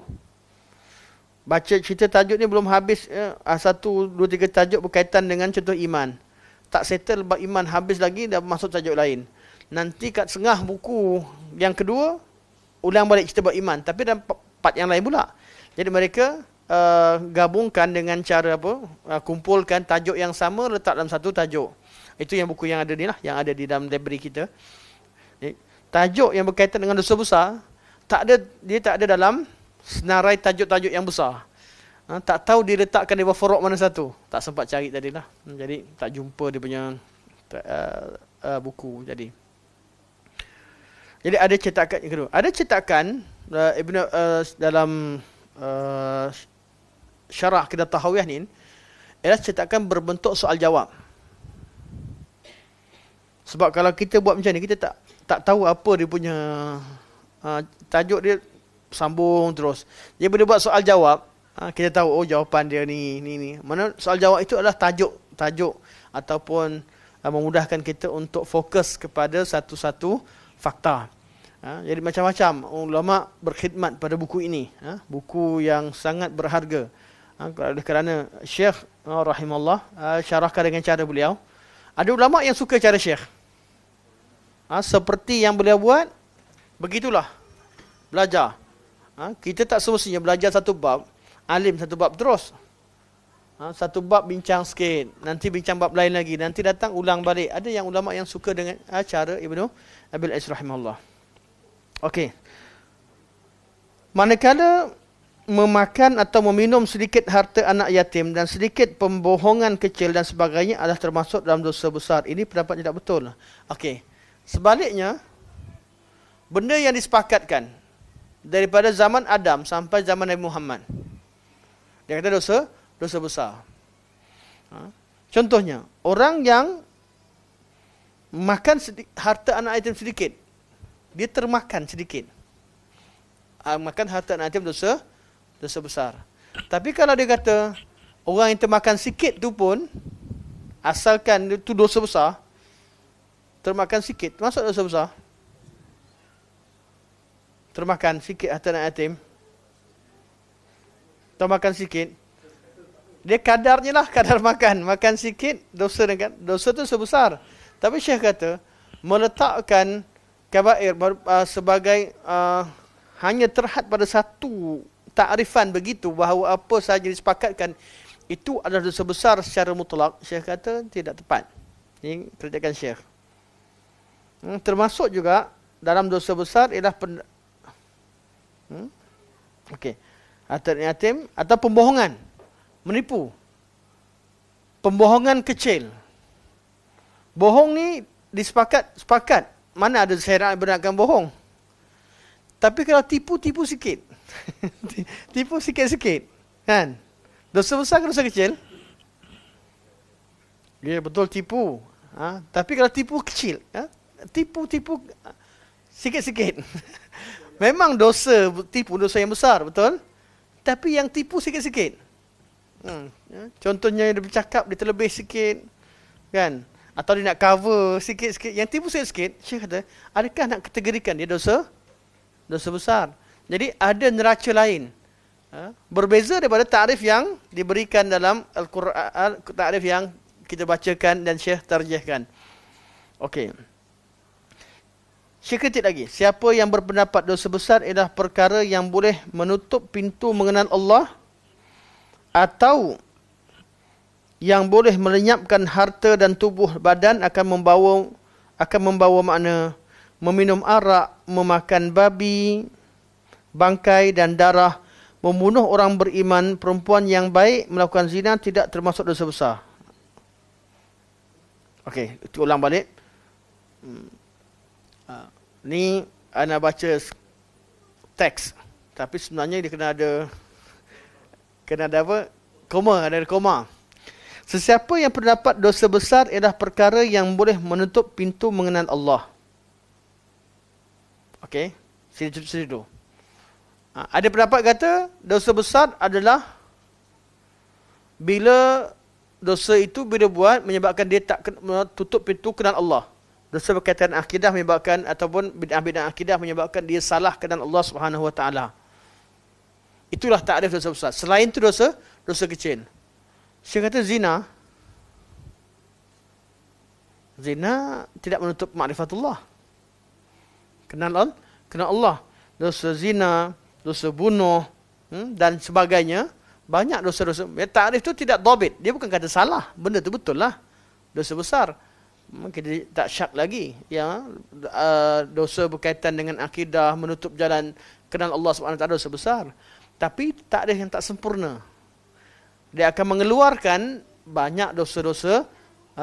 Baca cerita tajuk ni belum habis, 1, 2, 3 tajuk berkaitan dengan contoh iman. Tak settle bab iman habis lagi, dah masuk tajuk lain. Nanti kat tengah buku yang kedua ulang balik cerita bab iman, tapi dalam part yang lain pula. Jadi mereka gabungkan dengan cara apa? Kumpulkan tajuk yang sama letak dalam satu tajuk. Itu yang buku yang ada ni lah, yang ada di dalam library kita. Tajuk yang berkaitan dengan dosa besar, dia tak ada dalam senarai tajuk-tajuk yang besar. Tak tahu diletakkan di bawah forok mana satu. Tak sempat cari tadi lah. Jadi tak jumpa dia punya buku. Jadi ada cetakan yang kedua. Ada cetakan Ibn dalam syarah Aqidah Tahawiyah ni, ialah cetakan berbentuk soal jawab. Sebab kalau kita buat macam ni, kita tak tahu apa dia punya tajuk dia, sambung terus. Dia boleh buat soal jawab, kita tahu oh jawapan dia ni. Mana soal jawab itu adalah tajuk ataupun memudahkan kita untuk fokus kepada satu-satu fakta. Jadi macam-macam ulama berkhidmat pada buku ini, buku yang sangat berharga. Kerana Syekh rahimahullah syarahkan dengan cara beliau. Ada ulama yang suka cara Syekh, seperti yang beliau buat, begitulah belajar. Kita tak semestinya belajar satu bab, alim satu bab terus. Satu bab bincang sikit, nanti bincang bab lain lagi, nanti datang ulang balik. Ada yang ulama yang suka dengan cara Ibnu Abil Ais rahimahullah. Okey. Manakala memakan atau meminum sedikit harta anak yatim dan sedikit pembohongan kecil dan sebagainya adalah termasuk dalam dosa besar. Ini pendapat tidak betul. Okey. Sebaliknya, benda yang disepakatkan daripada zaman Adam sampai zaman Nabi Muhammad, dia kata dosa besar. Contohnya, orang yang makan harta anak yatim sedikit, dia termakan sedikit. Makan harta anak yatim dosa besar. Tapi kalau dia kata orang yang termakan sikit tu pun, asalkan itu dosa besar, termakan sikit, masuk dosa besar. Termakan sikit harta anak yatim, termakan sikit, dia kadarnya lah, kadar makan sikit, dosa tu sebesar. Tapi Syekh kata, meletakkan kabair sebagai hanya terhad pada satu takrifan begitu, bahawa apa sahaja disepakatkan itu adalah dosa besar secara mutlak, Syekh kata tidak tepat. Ini kerjakan Syekh. Termasuk juga dalam dosa besar ialah harta yatim atau pembohongan, menipu. Pembohongan kecil. Bohong ni sepakat. Mana ada syariat benarkan bohong. Tapi kalau tipu sikit. Tipu sikit-sikit. Kan? Dosa besar ke dosa kecil? Ya, betul tipu. Tapi kalau tipu kecil. Tipu sikit-sikit. Memang tipu dosa yang besar, betul? Tapi yang tipu sikit-sikit. Contohnya dia bercakap, dia terlebih sikit. Kan? Atau dia nak cover sikit-sikit. Yang tipu sikit-sikit, Syekh kata, adakah nak kategorikan dia dosa besar? Jadi ada neraca lain. Berbeza daripada takrif yang diberikan dalam Al-Quran, takrif yang kita bacakan dan Syekh tarjihkan. Okey. Syekh ketik lagi. Siapa yang berpendapat dosa besar ialah perkara yang boleh menutup pintu mengenal Allah, atau yang boleh melenyapkan harta dan tubuh badan, akan membawa makna meminum arak, memakan babi, bangkai dan darah, membunuh orang beriman, perempuan yang baik, melakukan zina tidak termasuk dosa besar. Okey, itu ulang balik. Ni ana baca teks, tapi sebenarnya dia kena ada apa? Ada koma. Sesiapa yang berpendapat dosa besar ialah perkara yang boleh menutup pintu mengenal Allah. Okey, sini dulu. Ada pendapat kata dosa besar adalah bila dosa itu bila buat menyebabkan dia tak tutup pintu kenal Allah. Dosa berkaitan akidah menyebabkan, ataupun bid'ah akidah menyebabkan dia salah kenal Allah Subhanahu Wa Taala. Itulah takrif dosa besar. Selain itu dosa kecil. Saya kata zina tidak menutup ma'rifatullah. Kenal Allah. Dosa zina, dosa bunuh, dan sebagainya. Banyak dosa-dosa. Takrif itu tidak dhabit. Dia bukan kata salah. Benda itu betul lah. Dosa besar. Kita tak syak lagi, ya. Dosa berkaitan dengan akidah, menutup jalan kenal Allah Subhanahu Wa Taala, dosa besar. Tapi tak ada yang tak sempurna. Dia akan mengeluarkan banyak dosa-dosa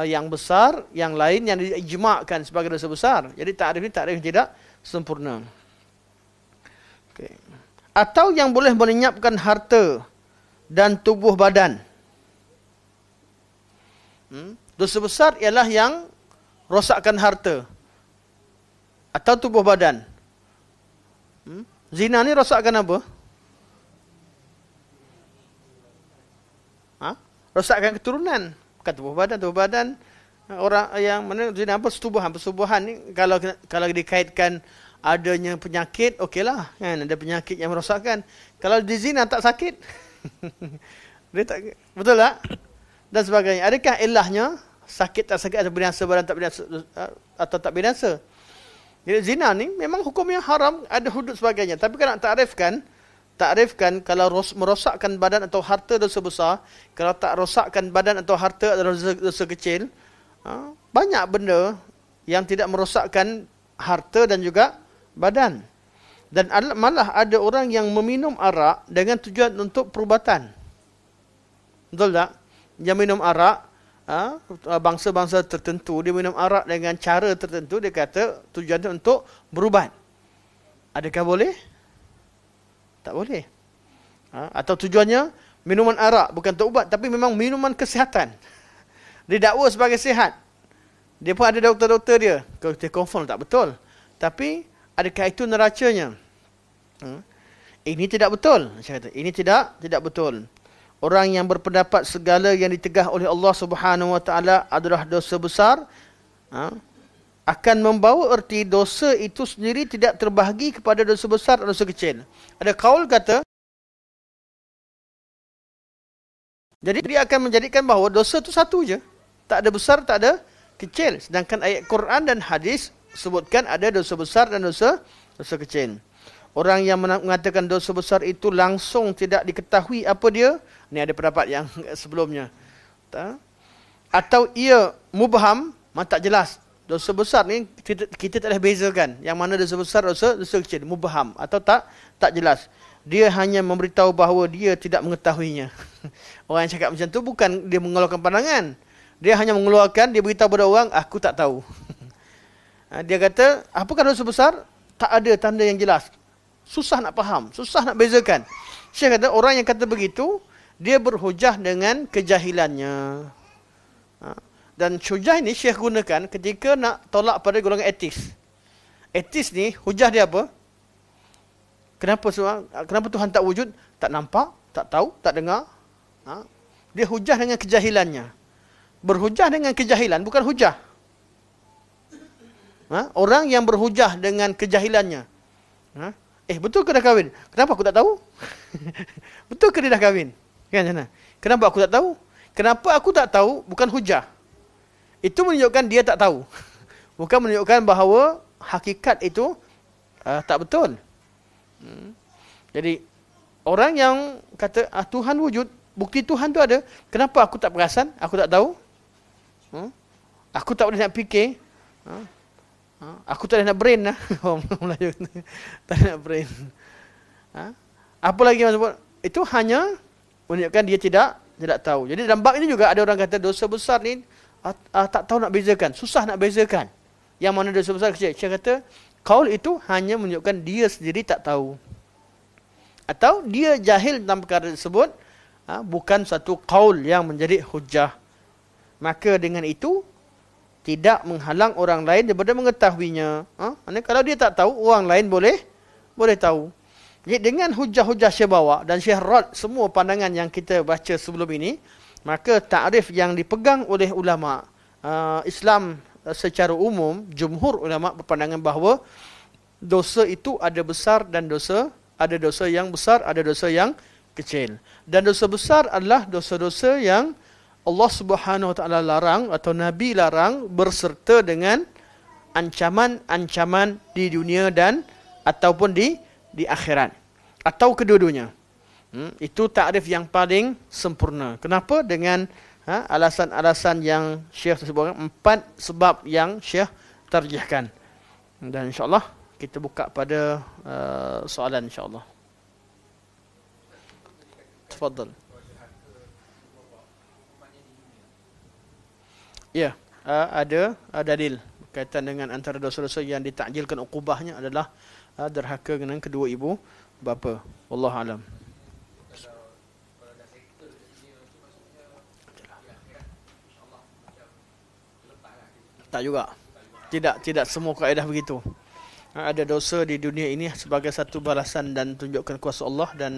yang besar, yang lain yang diijma'kan sebagai dosa besar. Jadi takrif ni takrif yang tidak sempurna. Okay. Atau yang boleh melenyapkan harta dan tubuh badan. Dosa besar ialah yang rosakkan harta atau tubuh badan. Zina ni rosakkan apa? Rosakkan keturunan. Bukan tubuh badan. Orang yang mana zina apa? Persubuhan ni kalau dikaitkan adanya penyakit, okeylah, kan, ada penyakit yang merosakkan. Kalau di zina tak sakit. Dia tak, betul tak? Dan sebagainya. Adakah ilahnya sakit tak sakit atau binasa badan tak binasa atau tak binasa? Jadi zina ni memang hukumnya haram, ada hudud sebagainya. Tapi kalau nak takrifkan kalau merosakkan badan atau harta dosa besar, kalau tak rosakkan badan atau harta adalah dosa kecil. Banyak benda yang tidak merosakkan harta dan juga badan. Dan malah ada orang yang meminum arak dengan tujuan untuk perubatan. Betul tak? Dia minum arak, bangsa-bangsa tertentu, dia minum arak dengan cara tertentu, dia kata tujuannya untuk berubat. Adakah boleh? Tak boleh. Atau tujuannya minuman arak bukan untuk ubat, tapi memang minuman kesihatan. Dia dakwa sebagai sihat. Dia pun ada doktor-doktor dia. Kalau dia confirm tak betul. Tapi adakah itu neracanya? Ini tidak betul. Saya kata, ini tidak betul. Orang yang berpendapat segala yang ditegah oleh Allah Subhanahu Wa Taala adalah dosa besar, akan membawa erti dosa itu sendiri tidak terbahagi kepada dosa besar dan dosa kecil. Ada kaul kata, jadi dia akan menjadikan bahawa dosa itu satu je. Tak ada besar, tak ada kecil. Sedangkan ayat Quran dan hadis sebutkan ada dosa besar dan dosa kecil. Orang yang mengatakan dosa besar itu langsung tidak diketahui apa dia. Ni ada pendapat yang sebelumnya. Atau ia mubham, tak jelas. Dosa besar ni kita tak boleh bezakan. Yang mana dosa besar, dosa kecil. Mubham atau tak jelas. Dia hanya memberitahu bahawa dia tidak mengetahuinya. Orang yang cakap macam tu bukan dia mengeluarkan pandangan. Dia hanya mengeluarkan, dia beritahu pada orang, aku tak tahu. Dia kata, apakah dosa besar? Tak ada tanda yang jelas. Susah nak faham, susah nak bezakan. Syekh kata orang yang kata begitu, dia berhujah dengan kejahilannya. Dan hujah ini Syekh gunakan ketika nak tolak pada golongan etis. Etis ni hujah dia apa? Kenapa Tuhan tak wujud? Tak nampak, tak tahu, tak dengar. Dia hujah dengan kejahilannya. Berhujah dengan kejahilan bukan hujah. Orang yang berhujah dengan kejahilannya. Betul ke dah kahwin? Kenapa aku tak tahu? Betul ke dia dah kahwin? Kan macam mana? Kenapa aku tak tahu? Kenapa aku tak tahu bukan hujah. Itu menunjukkan dia tak tahu. Bukan menunjukkan bahawa hakikat itu tak betul. Jadi orang yang kata Tuhan wujud, bukti Tuhan tu ada, kenapa aku tak perasan? Aku tak tahu. Aku tak boleh nak fikir. Aku tak nak brain lah. Orang Melayu tak nak brain. Apa lagi yang sebut? Itu hanya menunjukkan dia tidak tahu. Jadi dalam bab ini juga ada orang kata dosa besar ni tak tahu nak bezakan. Susah nak bezakan. Yang mana dosa besar kecil. Saya kata kaul itu hanya menunjukkan dia sendiri tak tahu. Atau dia jahil tentang perkara tersebut. Bukan satu kaul yang menjadi hujah. Maka dengan itu tidak menghalang orang lain daripada mengetahuinya. Kalau dia tak tahu, orang lain boleh tahu. Jadi dengan hujah-hujah Syekh bawa dan Syekh rad semua pandangan yang kita baca sebelum ini, maka takrif yang dipegang oleh ulama Islam secara umum, jumhur ulama berpandangan bahawa dosa itu ada besar dan ada dosa yang besar, ada dosa yang kecil. Dan dosa besar adalah dosa-dosa yang Allah Subhanahu Wa Taala larang atau Nabi larang berserta dengan ancaman-ancaman di dunia dan ataupun di akhirat atau kedua-duanya. Itu takrif yang paling sempurna. Kenapa? Dengan alasan-alasan yang Syekh sebutkan, 4 sebab yang Syekh tarjihkan. Dan insya-Allah kita buka pada soalan insya-Allah. Tafadhal. Ya, ada dalil berkaitan dengan antara dosa-dosa yang ditakjilkan ukubahnya adalah derhaka dengan kedua ibu bapa. Wallahu alam. Tak juga. Tidak semua kaedah begitu. Ada dosa di dunia ini sebagai satu balasan dan tunjukkan kuasa Allah, dan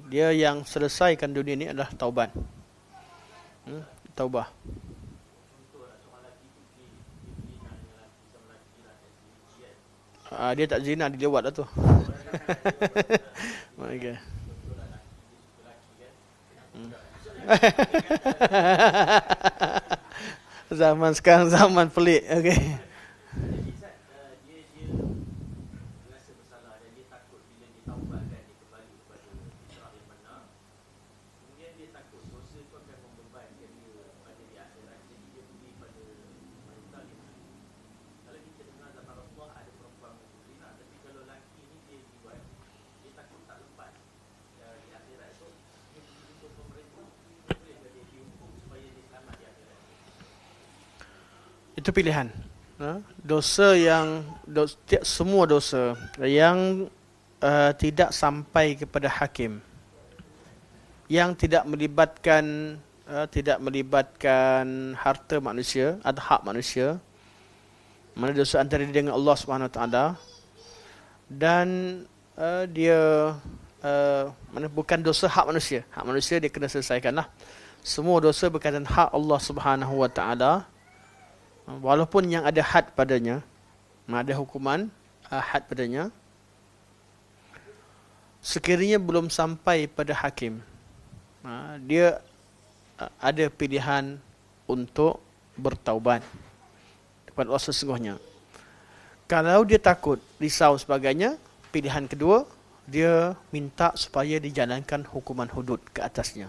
dia yang selesaikan dunia ini adalah taubat. Taubah. Dia tak zina, dia lewat lah tu. Okay. Zaman sekarang zaman pelik. Okey. Itu pilihan. Dosa yang semua dosa yang tidak sampai kepada hakim, yang tidak melibatkan harta manusia atau hak manusia, mana dosa antara dia dengan Allah Subhanahu Wa Taala, dan dia mana bukan dosa hak manusia. Hak manusia dia kena selesaikanlah. Semua dosa berkaitan hak Allah Subhanahu Wa Taala, walaupun yang ada had padanya, ada hukuman had padanya, sekiranya belum sampai pada hakim, dia ada pilihan untuk bertaubat kepada Allah sesungguhnya. Kalau dia takut, risau sebagainya, pilihan kedua, dia minta supaya dijalankan hukuman hudud ke atasnya.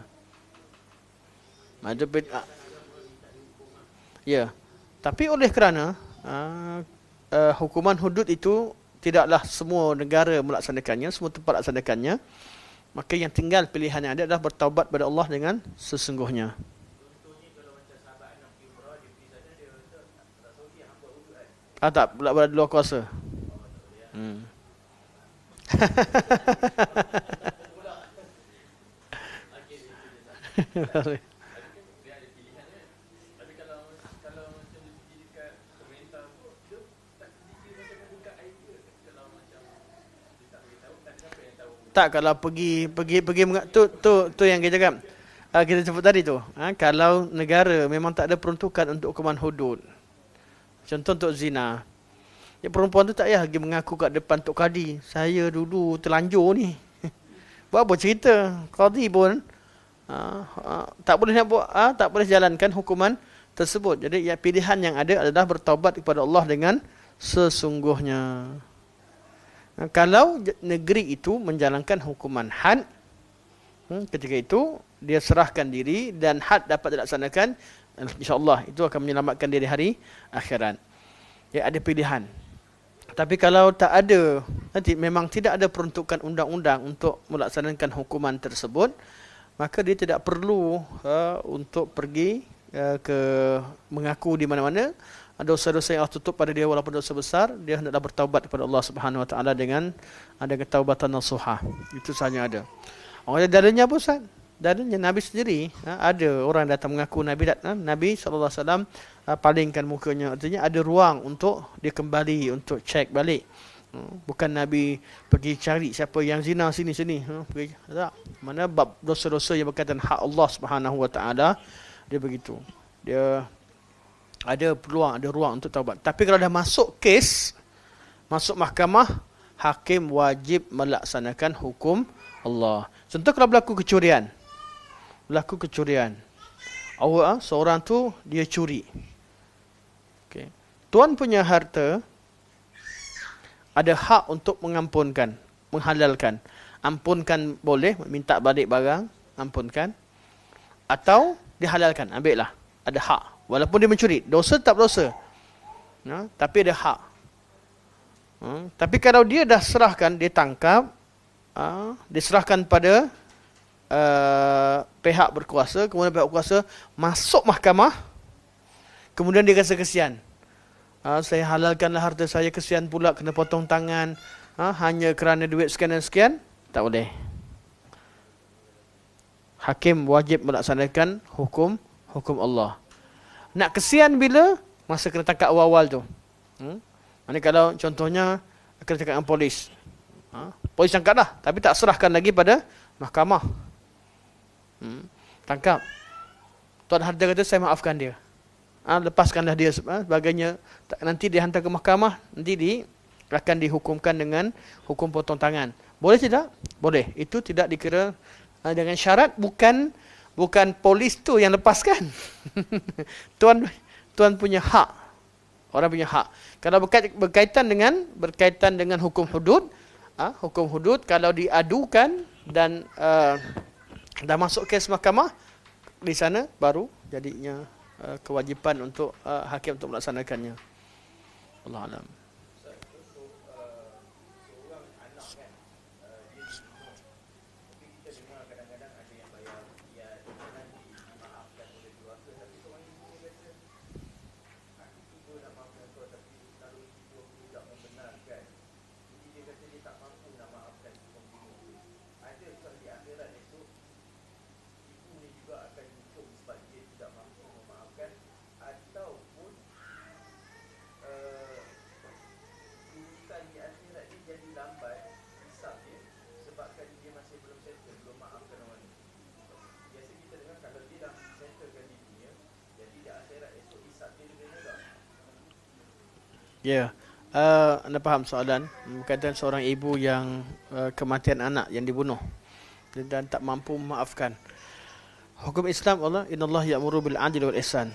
Ya. Tapi oleh kerana hukuman hudud itu tidaklah semua negara melaksanakannya, semua tempat melaksanakannya, maka yang tinggal pilihan yang ada adalah bertaubat kepada Allah dengan sesungguhnya. Tak, berada luar kuasa. Tak, kalau pergi tu yang kita cakap, kita sebut tadi tu, kalau negara memang tak ada peruntukan untuk hukuman hudud, contoh untuk zina, perempuan tu tak payah lagi mengaku kat depan Tok Kadi, saya dulu terlanjur ni. Buat apa cerita, Kadi pun tak boleh nak buat, tak boleh jalankan hukuman tersebut. Jadi pilihan yang ada adalah bertaubat kepada Allah dengan sesungguhnya. Kalau negeri itu menjalankan hukuman had, ketika itu dia serahkan diri dan had dapat dilaksanakan, insya-Allah itu akan menyelamatkan diri hari akhirat. Ya, ada pilihan. Tapi kalau tak ada, nanti memang tidak ada peruntukan undang-undang untuk melaksanakan hukuman tersebut, maka dia tidak perlu untuk pergi ke mengaku di mana-mana. Dosa-dosa yang Allah tutup pada dia walaupun dosa besar, dia hendaklah bertaubat kepada Allah Subhanahu Wa Taala dengan taubatan nasuha. Itu sahaja ada. Orang dalilnya apa Ustaz? Dalilnya Nabi sendiri, ada orang datang mengaku Nabi, Nabi sallallahu alaihi wasallam palingkan mukanya, artinya ada ruang untuk dia kembali untuk cek balik. Bukan Nabi pergi cari siapa yang zina sini tak. Mana bab dosa-dosa yang berkaitan hak Allah Subhanahu Wa Taala, dia begitu. Dia ada peluang, ada ruang untuk taubat. Tapi kalau dah masuk kes, masuk mahkamah, hakim wajib melaksanakan hukum Allah. Contoh kalau berlaku kecurian. Seorang tu dia curi. Okay. Tuan punya harta ada hak untuk mengampunkan, menghalalkan. Ampunkan boleh, minta balik barang, ampunkan. Atau dihalalkan, ambil lah. Ada hak. Walaupun dia mencuri, dosa tak berdosa. Tapi ada hak. Tapi kalau dia dah serahkan, dia tangkap, diserahkan pada pihak berkuasa, kemudian pihak berkuasa masuk mahkamah, kemudian dia rasa kesian. Saya halalkanlah harta saya, kesian pula kena potong tangan, hanya kerana duit sekian dan sekian. Tak boleh. Hakim wajib melaksanakan hukum Allah. Nak kesian bila? Masa kena tangkap awal-awal tu. Mana kalau contohnya kena cakap dengan polis. Polis tangkap dah, tapi tak serahkan lagi pada mahkamah. Tangkap. Tuan Harda kata, saya maafkan dia. Lepaskanlah dia sebagainya. Nanti dia hantar ke mahkamah, nanti akan dihukumkan dengan hukum potong tangan. Boleh tidak? Boleh. Itu tidak dikira dengan syarat bukan polis tu yang lepaskan. Tuan punya hak. Orang punya hak. Kalau berkaitan dengan hukum hudud, kalau diadukan dan dah masuk kes mahkamah, di sana baru jadinya kewajipan untuk hakim untuk melaksanakannya. Allah alam. Ya, anda faham soalan berkaitan seorang ibu yang kematian anak yang dibunuh dan tak mampu memaafkan. Hukum Islam Allah, innallaha ya'muru bil 'adli wal ihsan.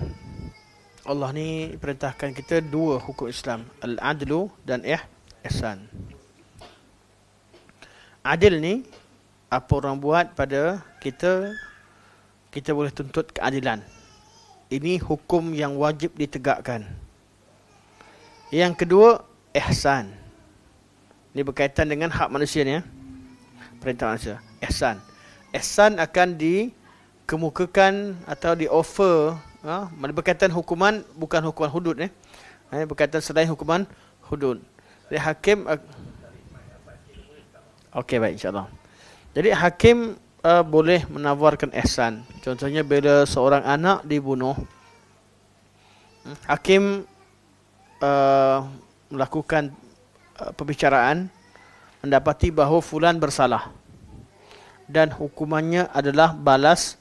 Allah ni perintahkan kita dua hukum Islam, al-'adlu dan ihsan. Adil ni apa orang buat pada kita, kita boleh tuntut keadilan. Ini hukum yang wajib ditegakkan. Yang kedua, ihsan. Ini berkaitan dengan hak manusia ni, perintah manusia. Ihsan. Ihsan akan dikemukakan atau di-offer, berkaitan hukuman, bukan hukuman hudud, berkaitan selain hukuman hudud. Jadi hakim, okey, baik, insyaAllah. Jadi hakim boleh menawarkan ihsan. Contohnya bila seorang anak dibunuh, hakim melakukan perbicaraan, mendapati bahawa fulan bersalah dan hukumannya adalah balas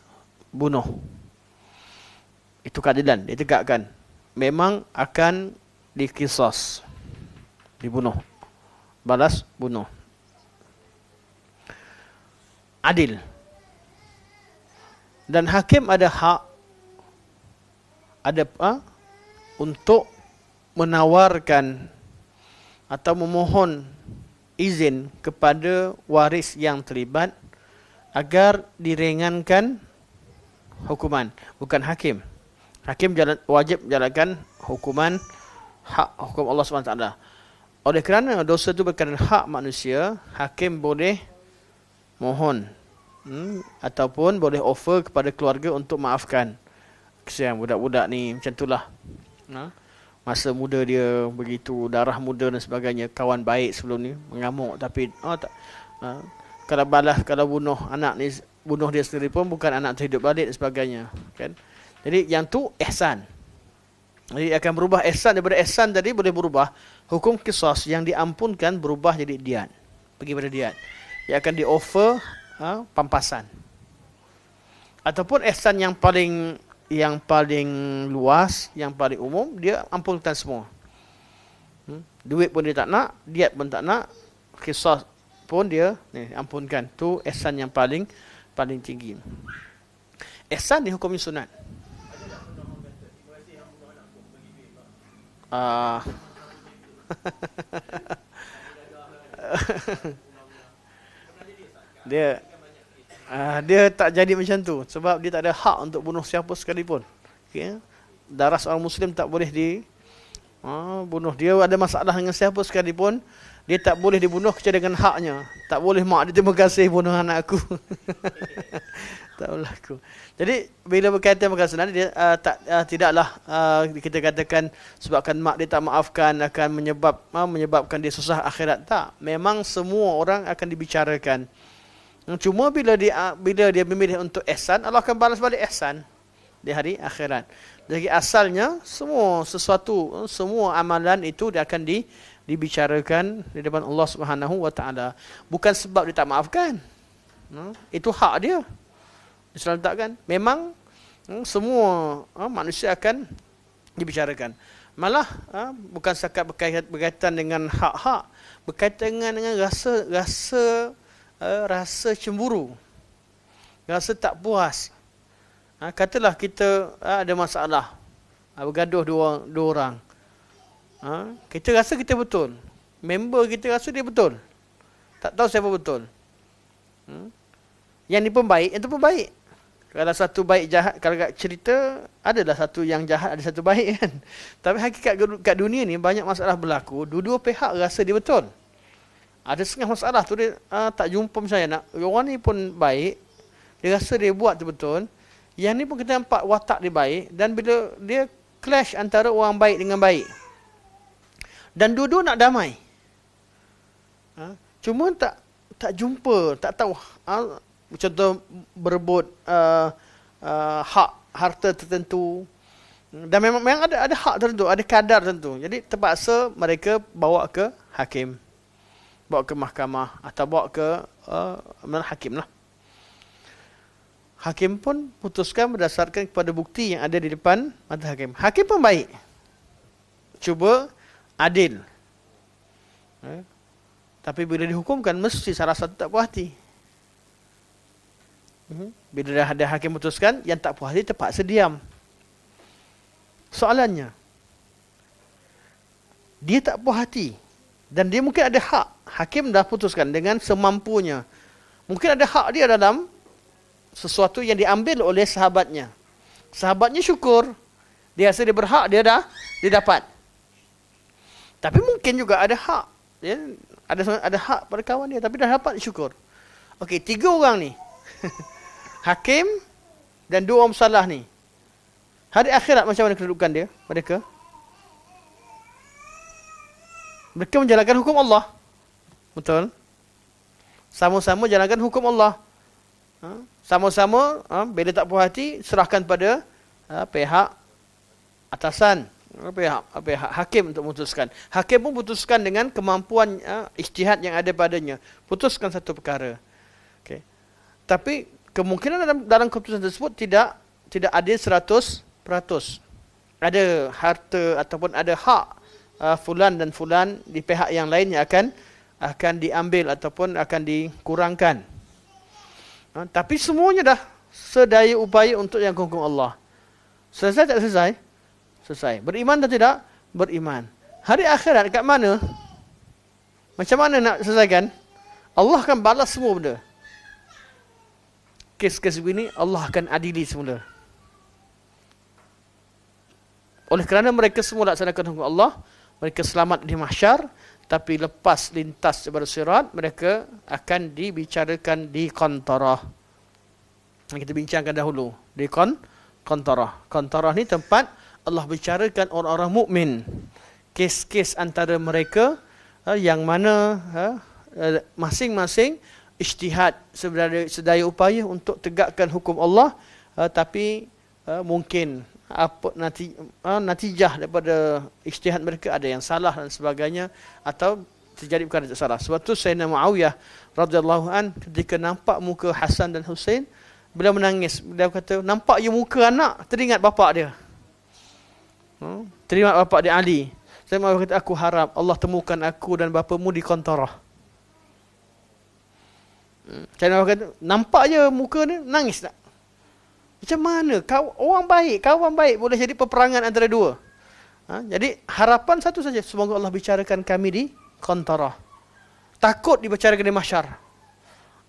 bunuh. Itu keadilan, ditegakkan. Memang akan dikisas, dibunuh, balas bunuh. Adil. Dan hakim ada hak, untuk menawarkan atau memohon izin kepada waris yang terlibat agar diringankan hukuman. Bukan hakim. Hakim wajib menjalankan hukuman hukum Allah SWT. Oleh kerana dosa itu berkaitan hak manusia, hakim boleh mohon ataupun boleh offer kepada keluarga untuk maafkan. Kesian budak-budak ni, macam itulah. Masa muda dia begitu, darah muda dan sebagainya, kawan baik sebelum ni, mengamuk tapi kalau bunuh anak ni, bunuh dia sendiri pun bukan anak terhidup balik dan sebagainya, kan? Jadi yang tu ihsan. Jadi akan berubah ihsan, daripada ihsan tadi boleh berubah hukum qisas yang diampunkan berubah jadi diat. Pergi pada diat. Yang akan di-offer pampasan. Ataupun ihsan yang paling luas, yang paling umum, dia ampunkan semua. Duit pun dia tak nak, diat pun tak nak, qisas pun dia ampunkan. Tu ihsan yang paling tinggi. Ihsan di hukum sunat. dia Dia tak jadi macam tu sebab dia tak ada hak untuk bunuh siapa sekalipun. Okay? Darah seorang Muslim tak boleh bunuh. Dia ada masalah dengan siapa sekalipun, dia tak boleh dibunuh kecuali dengan haknya. Tak boleh mak dia terima kasih bunuh anak aku. Tak berlaku. Jadi bila berkaitan perkara senar, dia tidaklah kita katakan sebabkan mak dia tak maafkan akan menyebabkan dia susah akhirat. Tak. Memang semua orang akan dibicarakan. Cuma bila dia memilih untuk ihsan, Allah akan balas balik ihsan di hari akhirat. Jadi asalnya semua amalan itu dia akan dibicarakan di depan Allah Subhanahu wa taala. Bukan sebab dia tak maafkan. Itu hak dia. Islam letakkan. Memang semua manusia akan dibicarakan. Malah bukan setakat berkaitan dengan hak-hak, berkaitan dengan rasa cemburu, rasa tak puas. Katalah kita ada masalah, bergaduh dua orang. Kita rasa kita betul, member kita rasa dia betul, tak tahu siapa betul. Yang ni pun baik, yang tu pun baik. Kalau satu baik jahat, kalau kat cerita adalah satu yang jahat, ada satu baik kan. Tapi hakikat kat dunia ni banyak masalah berlaku, dua-dua pihak rasa dia betul. Ada setengah masalah tu dia tak jumpa misalnya orang ni pun baik, dia rasa dia buat tu betul. Yang ni pun kita nampak watak dia baik, dan bila dia clash antara orang baik dengan baik, dan dua-dua nak damai, cuma tak jumpa, tak tahu. Contoh berebut hak harta tertentu, dan memang ada hak tertentu, ada kadar tertentu. Jadi terpaksa mereka bawa ke hakim, bawa ke mahkamah, atau bawa ke hakim lah. Hakim pun putuskan berdasarkan kepada bukti yang ada di depan mata hakim. Hakim pun baik, cuba adil. Tapi bila dihukumkan, mesti salah satu tak puas hati. Bila dah ada hakim putuskan, yang tak puas hati terpaksa diam. Soalannya, dia tak puas hati, dan dia mungkin ada hak. Hakim dah putuskan dengan semampunya. Mungkin ada hak dia dalam sesuatu yang diambil oleh sahabatnya. Sahabatnya syukur, dia rasa dia berhak, dia dapat. Tapi mungkin juga ada hak, ya, ada hak pada kawan dia, tapi dah dapat, syukur. Okey, 3 orang ni. Hakim dan 2 orang bersalah ni. Hari akhirat macam mana kedudukan dia? Mereka menjalankan hukum Allah. Betul? Sama-sama jalankan hukum Allah. Sama-sama bila tak puas hati, serahkan pada pihak atasan, pihak hakim untuk memutuskan. Hakim pun putuskan dengan kemampuan ijtihad yang ada padanya. Putuskan satu perkara. Okay. Tapi kemungkinan dalam keputusan tersebut tidak adil 100%. Ada harta ataupun ada hak fulan dan fulan di pihak yang lain yang akan diambil ataupun akan dikurangkan. Tapi semuanya dah sedaya upaya untuk yang hukum Allah. Selesai tak selesai? Selesai. Beriman atau tidak? Beriman. Hari akhirat kat mana? Macam mana nak selesaikan? Allah akan balas semua benda. Kes-kes begini Allah akan adili semula. Oleh kerana mereka semua laksanakan hukum Allah, mereka selamat di mahsyar, tapi lepas lintas daripada sirat, mereka akan dibicarakan di qantarah. Kita bincangkan dahulu di qantarah. Qantarah ni tempat Allah bicarakan orang-orang mukmin. Kes-kes antara mereka yang mana masing-masing ijtihad sedaya upaya untuk tegakkan hukum Allah, tapi mungkin natijah daripada ijtihad mereka ada yang salah dan sebagainya, atau terjadi perkara tak salah. Sebab tu Sayyidina Muawiyah radhiyallahu an ketika nampak muka Hasan dan Husain, beliau menangis. Beliau kata, nampak je muka anak, teringat bapak dia. Teringat bapak dia Ali. Sayyidina Muawiyah kata, aku harap Allah temukan aku dan bapamu di qantarah. Sayyidina Muawiyah kata, nampak je muka ni, nangis tak? Macam mana kawan baik boleh jadi peperangan antara dua? Jadi harapan satu saja, semoga Allah bicarakan kami di qantarah. Takut dibicarakan di mahsyar.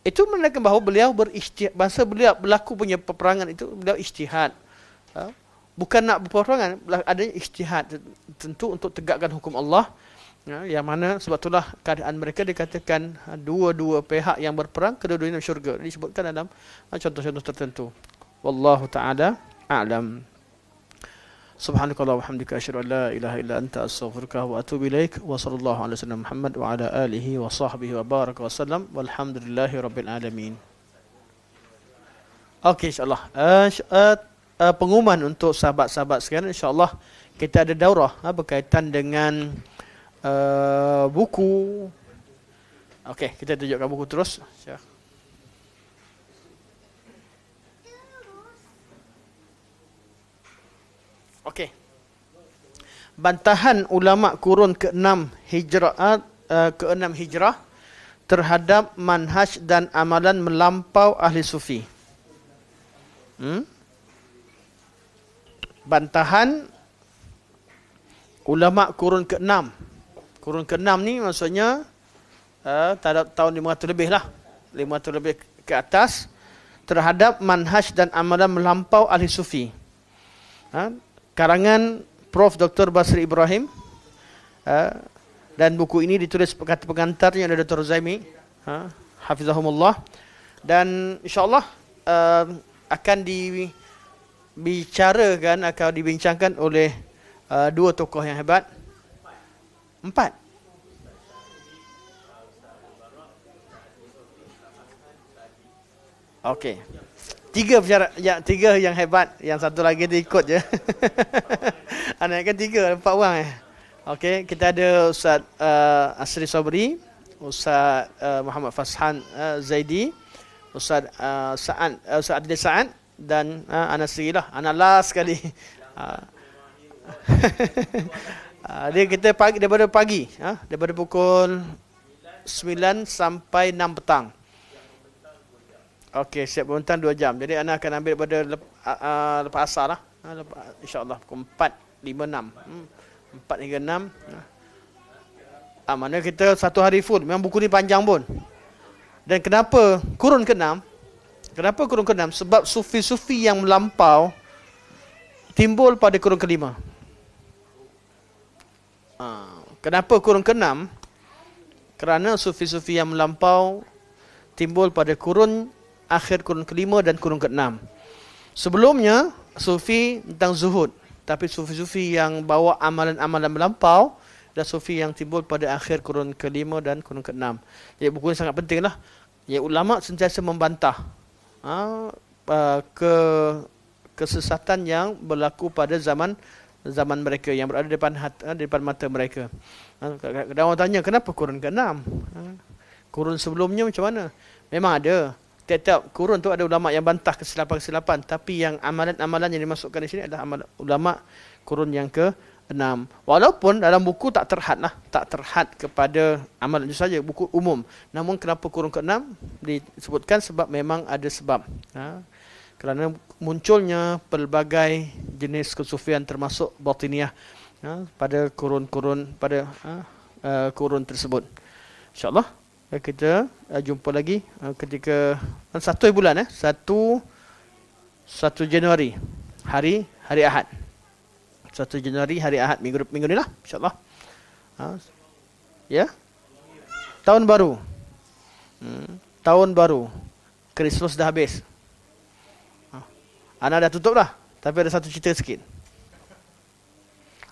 Itu menandakan bahawa beliau berijtihad. Masa beliau berlaku punya peperangan itu, beliau ijtihad. Bukan nak berperangan, adanya ijtihad tentu untuk tegakkan hukum Allah. Yang mana sebab itulah keadaan mereka dikatakan dua-dua pihak yang berperang, kedua-duanya dalam syurga. Disebutkan dalam contoh-contoh tertentu. Wallahu ta'ala a'lam. Subhanakallah wa hamdika asyhadu an la ilaha illa anta astaghfiruka wa atubu ilaik wa sallallahu alaihi wasallam Muhammad wa ala alihi wa sahbihi wa baraka wasallam walhamdulillahi rabbil alamin. Okey, insyaallah. Pengumuman untuk sahabat-sahabat sekalian, insyaallah kita ada daurah berkaitan dengan buku. Okey, kita tunjukkan buku terus. Okey. Bantahan ulama kurun ke-6 Hijrah terhadap manhaj dan amalan melampau ahli sufi. Bantahan ulama kurun ke-6. Kurun ke-6 ni maksudnya tahun 500 lebih lah. 500 lebih ke atas terhadap manhaj dan amalan melampau ahli sufi. Karangan Prof. Dr. Basri Ibrahim, dan buku ini ditulis kata pengantarnya ada Dr. Zaimi, hafizahumullah, dan insyaAllah akan dibicarakan, akan dibincangkan oleh dua tokoh yang hebat. 4. Okey. 3 yang hebat, yang satu lagi dia ikut je. Anak kan 3, 4 orang . Okey, kita ada Ustaz Asri Sabri, Ustaz Muhammad Fashan Zaidi, Ustaz Ustaz Adil Sa'ad dan Anas Sri lah. Anak last sekali. Dia kita daripada pagi, daripada pukul 9 sampai 6 petang. Okey, siap beruntang 2 jam. Jadi anak akan ambil pada lepas asar lah. InsyaAllah pukul 4, 5, 6. 4 hingga 6. Mana kita satu hari full. Memang buku ni panjang pun. Dan kenapa kurun ke-6? Kenapa kurun ke-6? Sebab sufi-sufi yang melampau timbul pada kurun ke-5. Kenapa kurun ke-6? Kerana sufi-sufi yang melampau timbul pada akhir kurun ke-5 dan kurun ke-6. Sebelumnya sufi tentang zuhud, tapi sufi-sufi yang bawa amalan-amalan melampau dan sufi yang timbul pada akhir kurun ke-5 dan kurun ke-6. Jadi buku ini sangat pentinglah. Ya, ulama sentiasa membantah kesesatan yang berlaku pada zaman mereka, yang berada di depan mata mereka. Kadang orang tanya, kenapa kurun ke-6? Kurun sebelumnya macam mana? Memang ada. Tiap-tiap kurun tu ada ulama yang bantah kesilapan-kesilapan, tapi yang amalan-amalan yang dimasukkan di sini adalah ulama kurun yang ke-6. Walaupun dalam buku tak terhad kepada amalan itu saja, buku umum. Namun kenapa kurun ke-6 disebutkan? Sebab memang ada sebab. Kerana munculnya pelbagai jenis kesufian termasuk batiniyah pada kurun-kurun kurun tersebut. InsyaAllah kita jumpa lagi ketika 1 bulan 1 Januari hari Ahad. 1 Januari hari Ahad minggu ni lah, insya-Allah. Ya. Tahun baru. Tahun baru. Christmas dah habis. Anak dah tutup dah, tapi ada satu cerita sikit.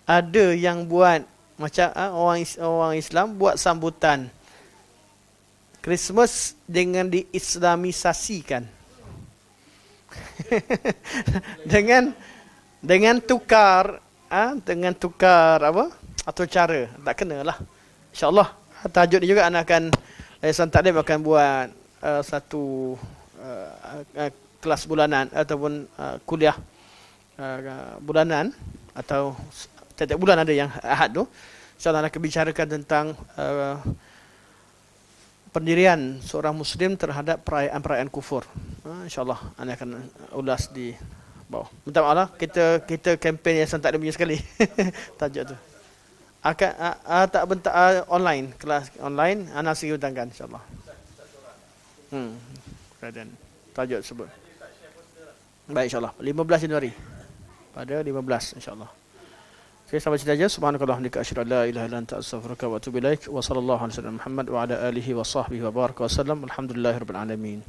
Ada yang buat macam orang Islam buat sambutan Christmas dengan diislamisasikan. dengan tukar apa atau cara, tak kenalah. Insya-Allah tajuk ni juga anak akan Yayasan Taklim akan buat satu kelas bulanan ataupun kuliah bulanan, atau setiap bulan ada yang Ahad tu. InsyaAllah akan bicarakan tentang pendirian seorang Muslim terhadap perayaan-perayaan kufur. InsyaAllah anda akan ulas di bawah. Minta maaf lah, kita kempen Yayasan Taklim punya sekali. Tajuk tu akan tak bentak online, kelas online, anak segi bentangkan insyaAllah. Dan tajuk tersebut. Baik, insyaAllah 15 Januari. Pada 15 insyaAllah. Okay, sampai sini saja. Subhanakallahumma wa bihamdika asyhadu an la ilaha illa anta astaghfiruka wa atubu ilaik. Wa sallallahu alaihi wasallam Muhammad wa ala alihi wa sahbihi wa baraka wa sallam. Alhamdulillahirabbil alamin.